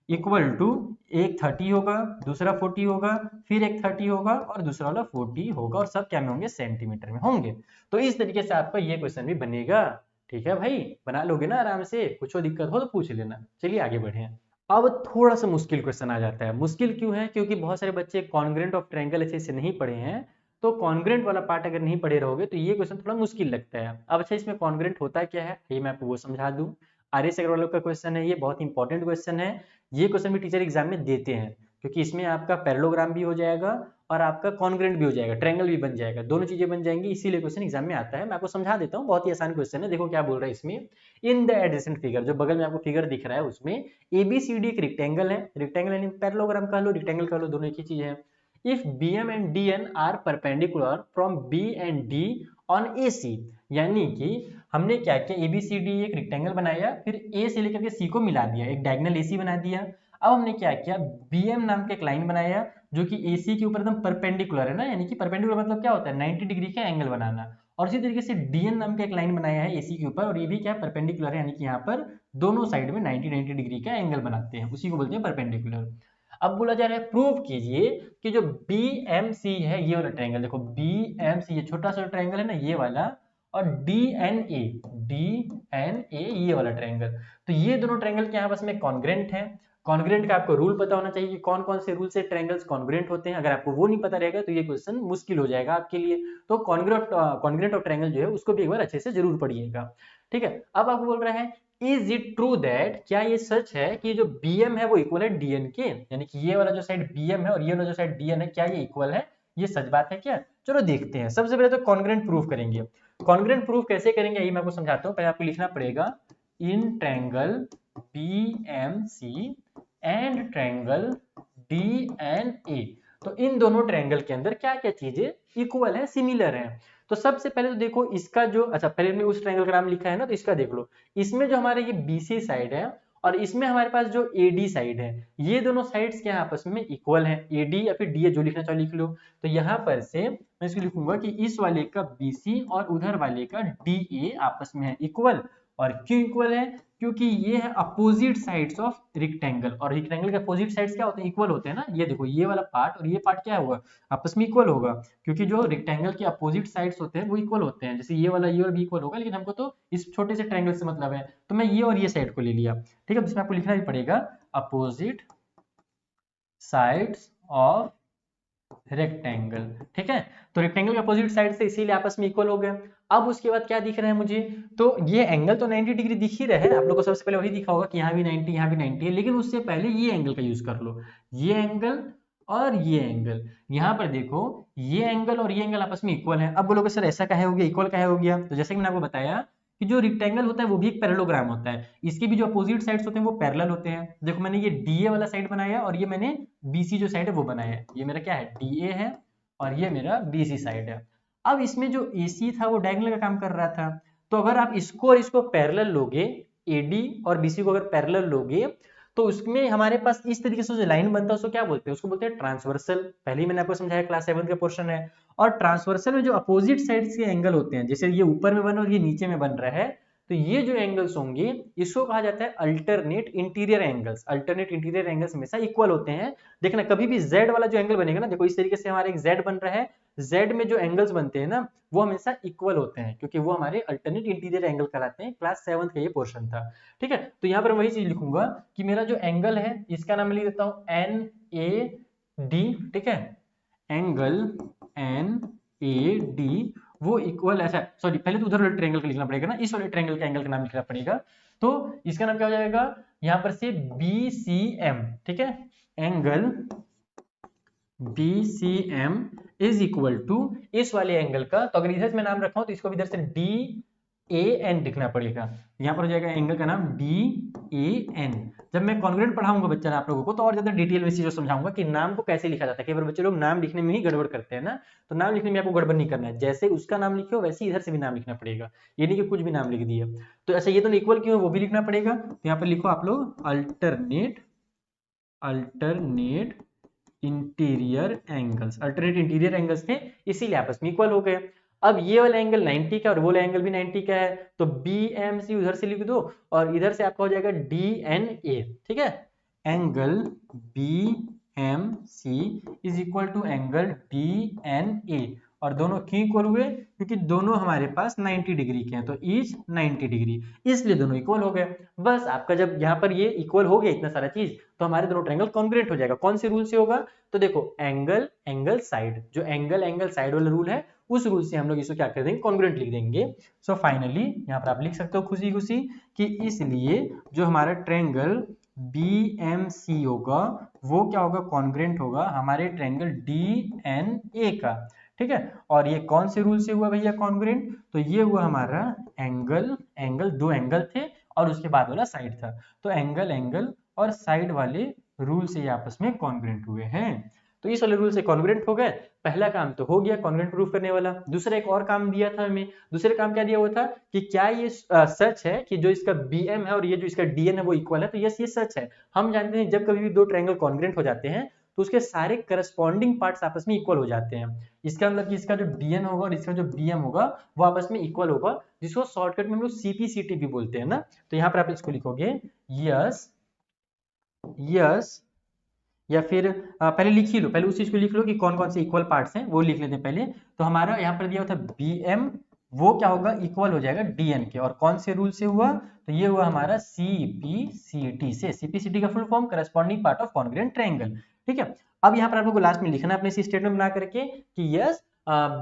इक्वल टू एक 30 होगा, दूसरा 40 होगा, फिर एक 30 होगा और दूसरा वाला 40 होगा, और सब क्या में होंगे, सेंटीमीटर में होंगे। तो इस तरीके से आपका ये क्वेश्चन भी बनेगा, ठीक है भाई, बना लोगे ना आराम से, कुछ दिक्कत हो तो पूछ लेना। चलिए आगे बढ़े। अब थोड़ा सा मुश्किल क्वेश्चन आ जाता है। मुश्किल क्यों है, क्योंकि बहुत सारे बच्चे कॉन्ग्रेंट ऑफ ट्रायंगल अच्छे से नहीं पढ़े हैं, तो कॉन्ग्रेंट वाला पार्ट अगर नहीं पढ़े रहोगे तो ये क्वेश्चन थोड़ा मुश्किल लगता है। अब अच्छा, इसमें कॉन्ग्रेंट होता क्या है ये मैं आपको वो समझा दूं। आर.एस. अग्रवाल का क्वेश्चन है, ये बहुत इंपॉर्टेंट क्वेश्चन है। ये क्वेश्चन भी टीचर एग्जाम में देते हैं, क्योंकि इसमें आपका पैरेललोग्राम भी हो जाएगा और आपका कॉन्ग्रेंट भी हो जाएगा, ट्रायंगल भी बन जाएगा, दोनों चीजें बन जाएंगी, इसीलिए क्वेश्चन एग्जाम में आता है। मैं आपको समझा देता हूँ, बहुत ही आसान क्वेश्चन है। देखो क्या बोल रहा है इसमें, इन द एडजेसेंट फिगर, जो बगल में आपको फिगर दिख रहा है उसमें एबीसीडी एक रेक्टेंगल है, रेक्टेंगल यानी पैरेललोग्राम कह लो, रेक्टेंगल कह लो, दोनों एक ही चीज है। If BM and DN are perpendicular from B and D on AC, यानी कि हमने क्या किया, ABCD एक रेक्टेंगल बनाया, फिर A से लेकर के C को मिला दिया, एक डायगोनल AC बना दिया। अब हमने क्या किया, BM नाम का एक लाइन बनाया जो कि AC के ऊपर एकदम परपेंडिकुलर है ना, यानी कि परपेंडिकुलर मतलब क्या होता है, 90 डिग्री का एंगल बनाना। और इसी तरीके से DN नाम का एक लाइन बनाया है AC के ऊपर, और ये भी क्या परपेंडिकुलर है, यानी कि यहाँ पर दोनों साइड में 90 डिग्री का एंगल बनाते हैं, उसी को बोलते हैं परपेंडिकुलर। अब बोला जा रहा है प्रूव कीजिए कि जो BMC है, ये वाला ट्रायंगल, देखो BMC ये छोटा सा ट्रायंगल है ना ये वाला, और DNA ये वाला ट्रायंगल, तो ये दोनों ट्रायंगल के आपस में कॉन्ग्रेंट है। कॉन्ग्रेंट का आपको रूल पता होना चाहिए कि कौन कौन से रूल से ट्रायंगल्स कॉन्ग्रेंट होते हैं। अगर आपको वो नहीं पता रहेगा तो ये क्वेश्चन मुश्किल हो जाएगा आपके लिए। तो कॉन्ग्रेंट ऑफ ट्रायंगल जो है उसको भी एक बार अच्छे से जरूर पढ़िएगा, ठीक है। अब आपको बोल रहा है, इज इट ट्रू दैट, क्या ये सच है कि जो BM है वो इक्वल है DN के, यानी कि ये वाला जो साइड BM है और ये वाला जो साइड DN है, क्या ये इक्वल है, ये सच बात है क्या। चलो देखते हैं। सबसे पहले तो कॉन्ग्रेंट प्रूफ करेंगे। कॉन्ग्रेंट प्रूफ कैसे करेंगे ये मैं आपको समझाता हूँ। पहले आपको लिखना पड़ेगा in triangle BMC and triangle DNA। तो इन दोनों ट्रायंगल के अंदर क्या क्या चीजें इक्वल है, सिमिलर है। तो सबसे पहले तो देखो इसका जो, अच्छा पहले हमने उस ट्रायंगल का नाम लिखा है ना, तो इसका देख लो। इसमें जो हमारे ये BC साइड है और इसमें हमारे पास जो AD साइड है, ये दोनों साइड्स क्या आपस में इक्वल है। AD या फिर DA जो लिखना चाहो लिख लो। तो यहाँ पर से मैं इसको लिखूंगा कि इस वाले का BC और उधर वाले का DA आपस में है इक्वल। और क्यों इक्वल है? क्योंकि ये है अपोजिट साइड्स ऑफ रेक्टेंगल, और रेक्टेंगल के अपोजिट साइड्स क्या होते हैं? इक्वल होते हैं ना। ये देखो ये वाला पार्ट और ये पार्ट क्या होगा? आपस में इक्वल होगा, क्योंकि जो रेक्टेंगल के अपोजिट साइड्स होते हैं वो इक्वल होते हैं। जैसे ये वाला ये और भी इक्वल होगा, लेकिन हमको तो इस छोटे से ट्रायंगल से मतलब है, तो मैं ये और ये साइड को ले लिया। ठीक है, इसमें आपको लिखना भी पड़ेगा अपोजिट साइड्स ऑफ रेक्टेंगल। ठीक है, तो रेक्टेंगल के अपोजिट साइड से इसीलिए आपस में इक्वल हो गए। अब उसके बाद क्या दिख रहा है मुझे? तो ये एंगल तो 90 डिग्री दिख ही रहा है, आप लोग को सबसे पहले वही दिखा होगा कि यहाँ भी 90 यहाँ भी 90 है। लेकिन उससे पहले ये एंगल का यूज कर लो, ये एंगल और ये एंगल। यहाँ पर देखो ये एंगल और ये एंगल आपस में इक्वल है। अब बोलोगे सर ऐसा काहे हो गया, इक्वल काहे हो गया? तो जैसे कि मैंने आपको बताया कि जो रेक्टेंगल होता है वो भी एक पैरेललोग्राम होता है, इसके भी जो अपोजिट साइड्स होते हैं वो पैरेलल होते हैं। देखो मैंने ये DA वाला साइड बनाया और ये मैंने BC जो साइड है वो बनाया है। ये मेरा क्या है? DA है और ये मेरा BC साइड है। अब इसमें जो AC था वो डायगोनल का काम कर रहा था, तो अगर आप इसको और इसको पैरेलल लोगे, AD और BC को अगर पैरेलल लोगे, तो उसमें हमारे पास इस तरीके से जो लाइन बनता है उसको क्या बोलते हैं? उसको बोलते हैं ट्रांसवर्सल। पहले ही मैंने आपको समझाया, क्लास 7 का पोर्शन है। और ट्रांसवर्सल में जो अपोजिट साइड्स के एंगल होते हैं, जैसे ये ऊपर में बन रहा है और ये नीचे में बन रहा है, तो ये जो एंगल्स होंगे इसको कहा जाता है alternate interior angles. Alternate interior angles हमेशा इक्वल होते हैं। देखना कभी भी Z वाला जो एंगल बनेगा ना, देखो इस तरीके से हमारा एक Z बन रहा है, Z में जो एंगल्स बनते हैं ना वो हमेशा इक्वल होते हैं, क्योंकि वो हमारे अल्टरनेट इंटीरियर एंगल कहलाते हैं। क्लास 7 का ये पोर्शन था। ठीक है, तो यहाँ पर वही चीज लिखूंगा कि मेरा जो एंगल है इसका नाम लिख देता हूँ NAD। ठीक है, एंगल NAD वो इक्वल, ऐसा सॉरी पहले तो उधर वाले ट्रायंगल का लिखना पड़ेगा ना, इस वाले ट्रायंगल का एंगल का नाम लिखना पड़ेगा। तो इसका नाम क्या हो जाएगा यहाँ पर से? BCM। ठीक है, angle BCM is equal to इस वाले एंगल का, तो अगर इधर से मैं नाम रखा हूं तो इसको भी इधर से DAN लिखना पड़ेगा। यहाँ पर हो जाएगा एंगल का नाम DAN। जब मैं कॉन्ग्रुएंट पढ़ाऊंगा बच्चा आप लोगों को तो और ज्यादा डिटेल में चीजों समझाऊंगा कि नाम को कैसे लिखा जाता है। कई बार बच्चे लोग नाम लिखने में ही गड़बड़ करते हैं ना, तो नाम लिखने में आपको गड़बड़ नहीं करना है। जैसे उसका नाम लिखे हो वैसे इधर से भी नाम लिखना पड़ेगा, ये नहीं कि कुछ भी नाम लिख दिया। तो ऐसा ये तो इक्वल क्यों है वो भी लिखना पड़ेगा। तो यहाँ पर लिखो आप लोग alternate interior angles. Alternate interior angles थे इसीलिए आपस में इक्वल हो गए। अब ये वाला एंगल 90 का और वो वाला एंगल भी 90 का है, तो BMC उधर से लिख दो और इधर से आपका हो जाएगा DNA। ठीक है, angle BMC is equal to angle DNA। और दोनों क्यों इक्वल हुए? क्योंकि दोनों हमारे पास 90 डिग्री के हैं, तो इज 90 डिग्री, इसलिए दोनों इक्वल हो गए। बस आपका जब यहाँ पर ये इक्वल हो गया इतना सारा चीज, तो हमारे दोनों ट्रायंगल कॉन्ग्रुएंट हो जाएगा। कौन से रूल से होगा? तो देखो एंगल साइड, जो एंगल साइड वाला रूल है उस रूल से हम लोग इसको क्या कर देंगे? कॉन्ग्रुएंट लिख देंगे। सो फाइनली यहाँ पर आप लिख सकते हो खुशी खुशी कि इसलिए जो हमारा ट्रायंगल BMC होगा वो क्या होगा? कॉन्ग्रुएंट होगा हमारे ट्रायंगल DNA का। ठीक है, और ये कौन से रूल से हुआ भैया कॉन्ग्रुएंट? तो ये हुआ हमारा एंगल दो एंगल थे और उसके बाद वाला साइड था, तो एंगल और साइड वाले रूल से ये आपस में कॉन्ग्रुएंट हुए हैं। तो इस वाले रूल से कॉन्ग्रुएंट हो गए। पहला काम तो हो गया कॉन्ग्रुएंट प्रूफ करने वाला। दूसरा एक और काम दिया था हमें। दूसरा काम क्या दिया हुआ था कि क्या ये सच है कि जो इसका BM है और ये जो इसका DN है वो इक्वल है? तो यस ये सच है। हम जानते हैं जब कभी भी दो ट्रायंगल कॉन्ग्रुएंट हो जाते हैं तो उसके सारे करस्पॉन्डिंग पार्ट्स आपस में इक्वल हो जाते हैं। इसका मतलब कि इसका जो DN होगा और इसका जो BM होगा वो आपस में इक्वल होगा, जिसको शॉर्टकट में हम लोग CPCT भी बोलते हैं ना। तो यहाँ पर आप इसको लिखोगे यस या फिर पहले लिख ही लो, पहले उस चीज को लिख लो कि कौन कौन से इक्वल पार्ट्स हैं वो लिख लेते हैं पहले। तो हमारा यहाँ पर दिया हुआ था BM, वो क्या होगा? इक्वल हो जाएगा DN के। और कौन से रूल से हुआ? तो ये हुआ हमारा CPCT से। CPCT का full form corresponding part of congruent triangle. ठीक है, अब यहाँ पर आप लोग को लास्ट में लिखना है अपने स्टेटमेंट बना करके कि yes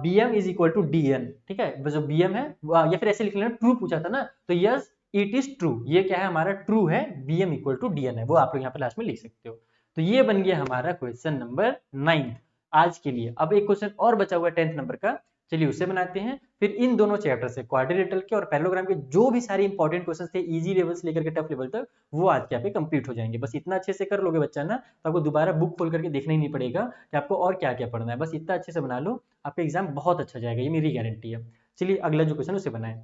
BM is equal to DN। ठीक है, जो BM है या फिर ऐसे लिख लेना, ट्रू पूछा था ना, तो यस इट इज ट्रू। ये क्या है? हमारा ट्रू है, BM इक्वल टू DN है, वो आप लोग यहाँ पर लास्ट में लिख सकते हो। तो ये बन गया हमारा क्वेश्चन नंबर 9 आज के लिए। अब एक क्वेश्चन और बचा हुआ है 10th नंबर का, चलिए उसे बनाते हैं। फिर इन दोनों चैप्टर से क्वाड्रिलेटरल के और पैरेललोग्राम के जो भी सारे इंपॉर्टेंट क्वेश्चन थे इजी लेवल से लेकर के टफ लेवल तक, वो आज के आपके कंप्लीट हो जाएंगे। बस इतना अच्छे से कर लोगे बच्चा ना, तो आपको दोबारा बुक खोल करके देखना ही नहीं पड़ेगा कि आपको और क्या क्या पढ़ना है। बस इतना अच्छे से बना लो, आपका एग्जाम बहुत अच्छा जाएगा, ये मेरी गारंटी है। चलिए अगला जो क्वेश्चन उसे बनाए।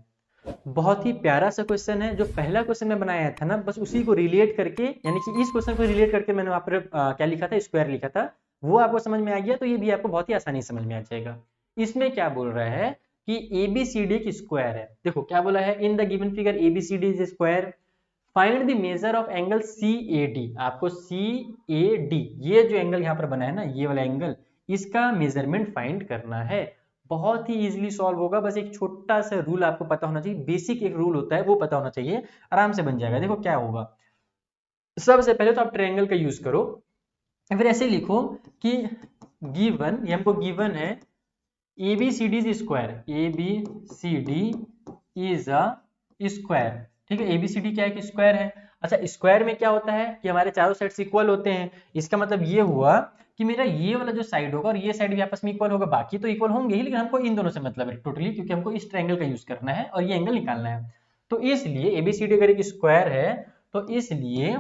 बहुत ही प्यारा सा क्वेश्चन है। जो पहला क्वेश्चन मैं बनाया था ना, बस उसी को रिलेट करके, यानी कि इस क्वेश्चन को रिलेट करके मैंने वहां पर क्या लिखा था, स्क्वायर लिखा था, वो आपको समझ में आ गया, तो ये भी आपको बहुत ही आसानी से समझ में आ जाएगा। इसमें क्या बोल रहा है कि एबीसीडी की स्क्वायर है। देखो क्या बोला है, in the given figure ABCD is square, find the measure of angle CAD. आपको सीएडी, ये जो एंगल यहाँ पर बना है ना, ये वाला एंगल, इसका मेजरमेंट फाइंड करना है। बहुत ही इजीली सॉल्व होगा, बस एक छोटा सा रूल आपको पता होना चाहिए, बेसिक एक रूल होता है वो पता होना चाहिए, आराम से बन जाएगा। देखो क्या होगा, सबसे पहले तो आप ट्रायंगल का यूज करो, फिर ऐसे लिखो कि गिवन, ये हमको गिवन है ABCD is square, ABCD is a square. ठीक है, ABCD क्या है कि स्क्वायर है। अच्छा, स्क्वायर में क्या होता है कि हमारे चारों साइड्स इक्वल होते हैं। इसका मतलब ये हुआ कि मेरा ये वाला जो साइड होगा और ये साइड भी आपस में इक्वल होगा, बाकी तो इक्वल होंगे ही, लेकिन हमको इन दोनों से मतलब है टोटली, क्योंकि हमको इस ट्रायंगल का यूज करना है और ये एंगल निकालना है। तो इसलिए ABCD अगर एक स्क्वायर है, तो इसलिए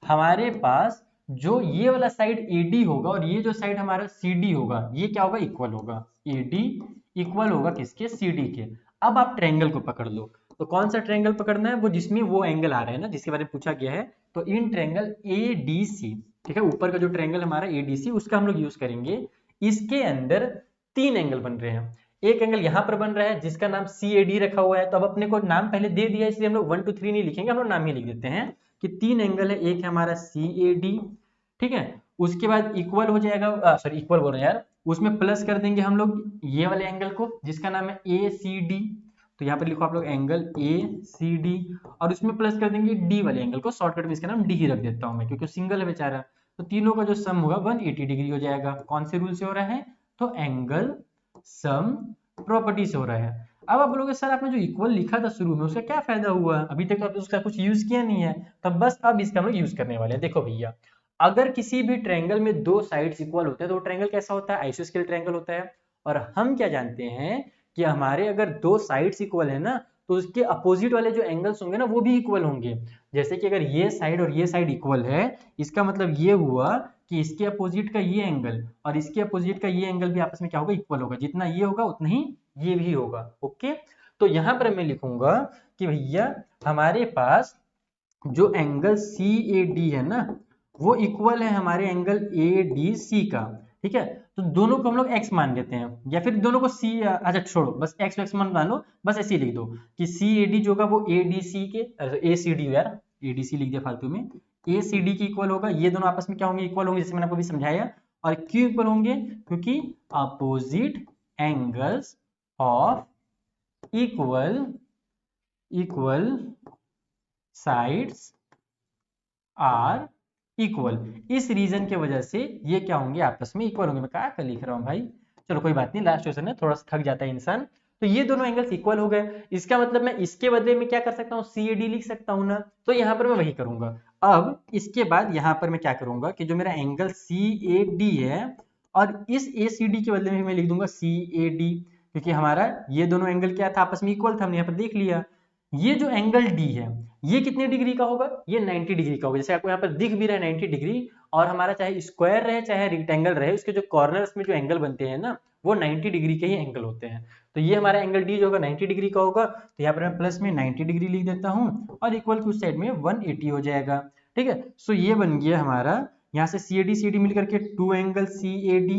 हमारे पास जो ये वाला साइड AD होगा और ये जो साइड हमारा CD होगा, ये क्या होगा, इक्वल होगा। AD इक्वल होगा किसके, CD के। अब आप ट्रायंगल को पकड़ लो, तो कौन सा ट्रायंगल पकड़ना है, वो जिसमें वो एंगल आ रहा है ना, जिसके बारे में पूछा गया है। तो इन ट्रायंगल ADC, ठीक है, ऊपर का जो ट्रायंगल हमारा ADC, उसका हम लोग यूज करेंगे। इसके अंदर 3 एंगल बन रहे हैं। एक एंगल यहां पर बन रहा है जिसका नाम CAD रखा हुआ है, तो अब अपने को नाम पहले दे दिया, इसलिए हम लोग 1 2 3 नहीं लिखेंगे, हम लोग नाम ही लिख देते हैं कि 3 एंगल है। एक है हमारा CAD, ठीक है, उसके बाद इक्वल हो जाएगा, सॉरी इक्वल बोल रहे हैं यार, उसमें प्लस कर देंगे हम लोग ये वाले एंगल को जिसका नाम है ACD। तो यहाँ पर लिखो आप लोग एंगल ACD, और उसमें प्लस कर देंगे D वाले एंगल को, शॉर्टकट में इसका नाम D ही रख देता हूं मैं, क्योंकि सिंगल है बेचारा। तो तीनों का जो सम होगा 180 डिग्री हो जाएगा। कौन से रूल से हो रहा है, तो एंगल सम प्रॉपर्टी से हो रहा है। अब आप बोलोगे सर आपने जो इक्वल लिखा था शुरू में, उसका क्या फायदा हुआ, अभी तक तो आपने उसका कुछ यूज किया नहीं है। तब बस अब इसका हम लोग यूज करने वाले हैं। देखो भैया, अगर किसी भी ट्रायंगल में 2 साइड्स इक्वल होते हैं तो वो ट्रायंगल कैसा होता है, आइसोस्केल ट्रायंगल होता है। और हम क्या जानते हैं कि हमारे अगर 2 साइड्स इक्वल है ना, तो उसके अपोजिट वाले जो एंगल्स होंगे ना, वो भी इक्वल होंगे। जैसे कि अगर ये साइड और ये साइड इक्वल है, इसका मतलब ये हुआ कि इसके अपोजिट का ये एंगल और इसके अपोजिट का ये एंगल भी आपस में क्या होगा, इक्वल होगा। जितना ये होगा उतना ही ये भी होगा। ओके, तो यहां पर मैं लिखूंगा कि भैया हमारे पास जो एंगल CAD है ना, वो इक्वल है हमारे एंगल ADC का। ठीक है, तो दोनों को हम लोग x मान लेते हैं, या फिर दोनों को c, अच्छा छोड़ो, बस x मान लो, बस ऐसे ही लिख दो कि CAD जो होगा वो ADC के, ACD यार, ADC लिख दिया फालतू में, ACD की इक्वल होगा। ये दोनों आपस में क्या होंगे, इक्वल होंगे, जैसे मैंने आपको भी समझाया। और क्यों इक्वल होंगे, क्योंकि opposite angles of equal sides are equal. इस रीजन के वजह से ये क्या होंगे, आपस में इक्वल होंगे। मैं क्या लिख रहा हूँ भाई, चलो कोई बात नहीं, लास्ट क्वेश्चन है, थोड़ा सा थक जाता है इंसान। तो ये दोनों एंगल्स इक्वल हो गए, इसका मतलब मैं इसके बदले में क्या कर सकता हूँ, CAD लिख सकता हूँ ना। तो यहाँ पर मैं वही करूंगा। अब इसके बाद यहाँ पर मैं क्या करूंगा कि जो मेरा एंगल CAD है, और इस ACD के बदले में मैं लिख दूंगा CAD, क्योंकि हमारा ये दोनों एंगल क्या था, आपस में इक्वल था, हमने यहाँ पर देख लिया। ये जो एंगल D है, ये कितने डिग्री का होगा, ये 90 डिग्री का होगा। जैसे आपको यहाँ पर दिख भी रहा है 90 डिग्री, और हमारा चाहे स्क्वायर रहे चाहे रेक्टेंगल रहे, उसके जो कॉर्नर्स में जो एंगल बनते हैं ना, वो 90 डिग्री के ही एंगल होते हैं। तो ये हमारा एंगल D जो होगा 90 डिग्री का होगा। तो यहाँ पर मैं प्लस में 90 डिग्री लिख देता हूँ, और इक्वल की उस साइड में 180 हो जाएगा। ठीक है, सो ये बन गया हमारा, यहाँ से CAD मिल करके 2 एंगल CAD,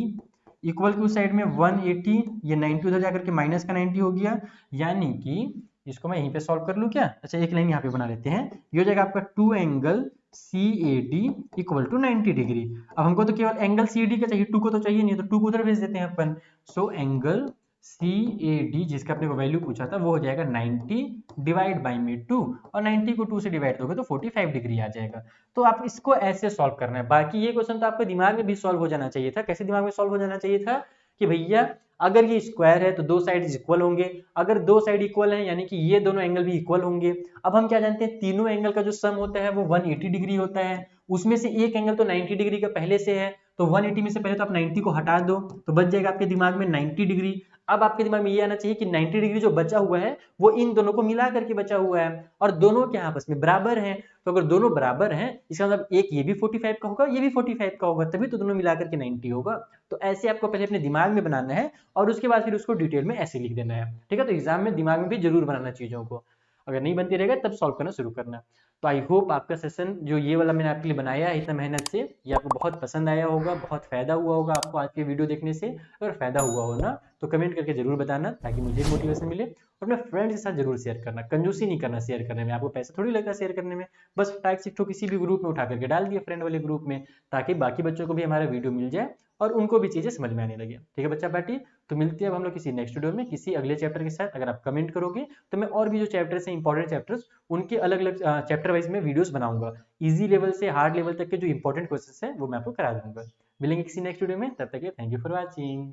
इक्वल की उस साइड में 180, ये 90 उधर जाकर के माइनस का 90 हो गया। यानी कि इसको मैं यहीं पे सॉल्व कर लूं क्या, अच्छा एक लाइन यहाँ पे बना लेते हैं, ये हो जाएगा आपका 2 angle CAD equal to 90 degree. अब हमको तो केवल एंगल CAD का चाहिए, 2 को तो चाहिए नहीं, तो 2 को उधर भेज देते हैं अपन। सो एंगल CAD जिसका अपने को वैल्यू पूछा था, वो हो जाएगा 90 डिवाइड बाई में 2, और 90 को 2 से डिवाइड दोगे तो 45 डिग्री आ जाएगा। तो आप इसको ऐसे सॉल्व करना है। बाकी ये क्वेश्चन तो आपके दिमाग में भी सॉल्व हो जाना चाहिए था। कैसे दिमाग में सॉल्व हो जाना चाहिए था कि भैया अगर ये स्क्वायर है तो 2 साइड इक्वल होंगे, अगर 2 साइड इक्वल है यानी कि ये दोनों एंगल भी इक्वल होंगे। अब हम क्या जानते हैं, तीनों एंगल का जो सम होता है वो 180 डिग्री होता है। उसमें से एक एंगल तो 90 डिग्री का पहले से है, तो 180 में से पहले तो आप 90 को हटा दो, तो बच जाएगा आपके दिमाग में 90 डिग्री। अब आपके दिमाग में ये आना चाहिए कि 90 डिग्री जो बचा हुआ है वो इन दोनों को मिला करके बचा हुआ है और दोनों के आपस में बराबर हैं। तो अगर दोनों बराबर हैं इसका मतलब एक ये भी 45 का होगा, ये भी 45 का होगा, तभी तो दोनों मिला करके 90 होगा। तो ऐसे आपको पहले अपने दिमाग में बनाना है और उसके बाद फिर उसको डिटेल में ऐसे लिख देना है। ठीक है, तो एग्जाम में दिमाग में भी जरूर बनाना चीजों को, अगर नहीं बनती रहेगा तब सॉल्व करना शुरू करना। तो आई होप आपका सेशन जो ये वाला मैंने आपके लिए बनाया है इतना मेहनत से, ये आपको बहुत पसंद आया होगा, बहुत फायदा हुआ होगा आपको आज के वीडियो देखने से। अगर फायदा हुआ हो ना तो कमेंट करके जरूर बताना ताकि मुझे मोटिवेशन मिले, और अपने फ्रेंड्स के साथ जरूर शेयर करना, कंजूसी नहीं करना शेयर करने में, आपको पैसा थोड़ी लगता शेयर करने में, बस टाइप सिक्टो किसी भी ग्रुप में उठा करके डाल दिया फ्रेंड वाले ग्रुप में, ताकि बाकी बच्चों को भी हमारा वीडियो मिल जाए और उनको भी चीजें समझ में आने लगे। ठीक है बच्चा पार्टी, तो मिलते हैं अब हम लोग किसी नेक्स्ट वीडियो में किसी अगले चैप्टर के साथ। अगर आप कमेंट करोगे तो मैं और भी जो चैप्टर्स हैं इंपॉर्टेंट चैप्टर्स उनके अलग अलग चैप्टर वाइज में वीडियोस बनाऊंगा, इजी लेवल से हार्ड लेवल तक के जो इंपॉर्टेंट क्वेश्चंस हैं वो मैं आपको करा दूंगा। मिलेंगे किसी नेक्स्ट वीडियो में, तब तक के थैंक यू फॉर वॉचिंग।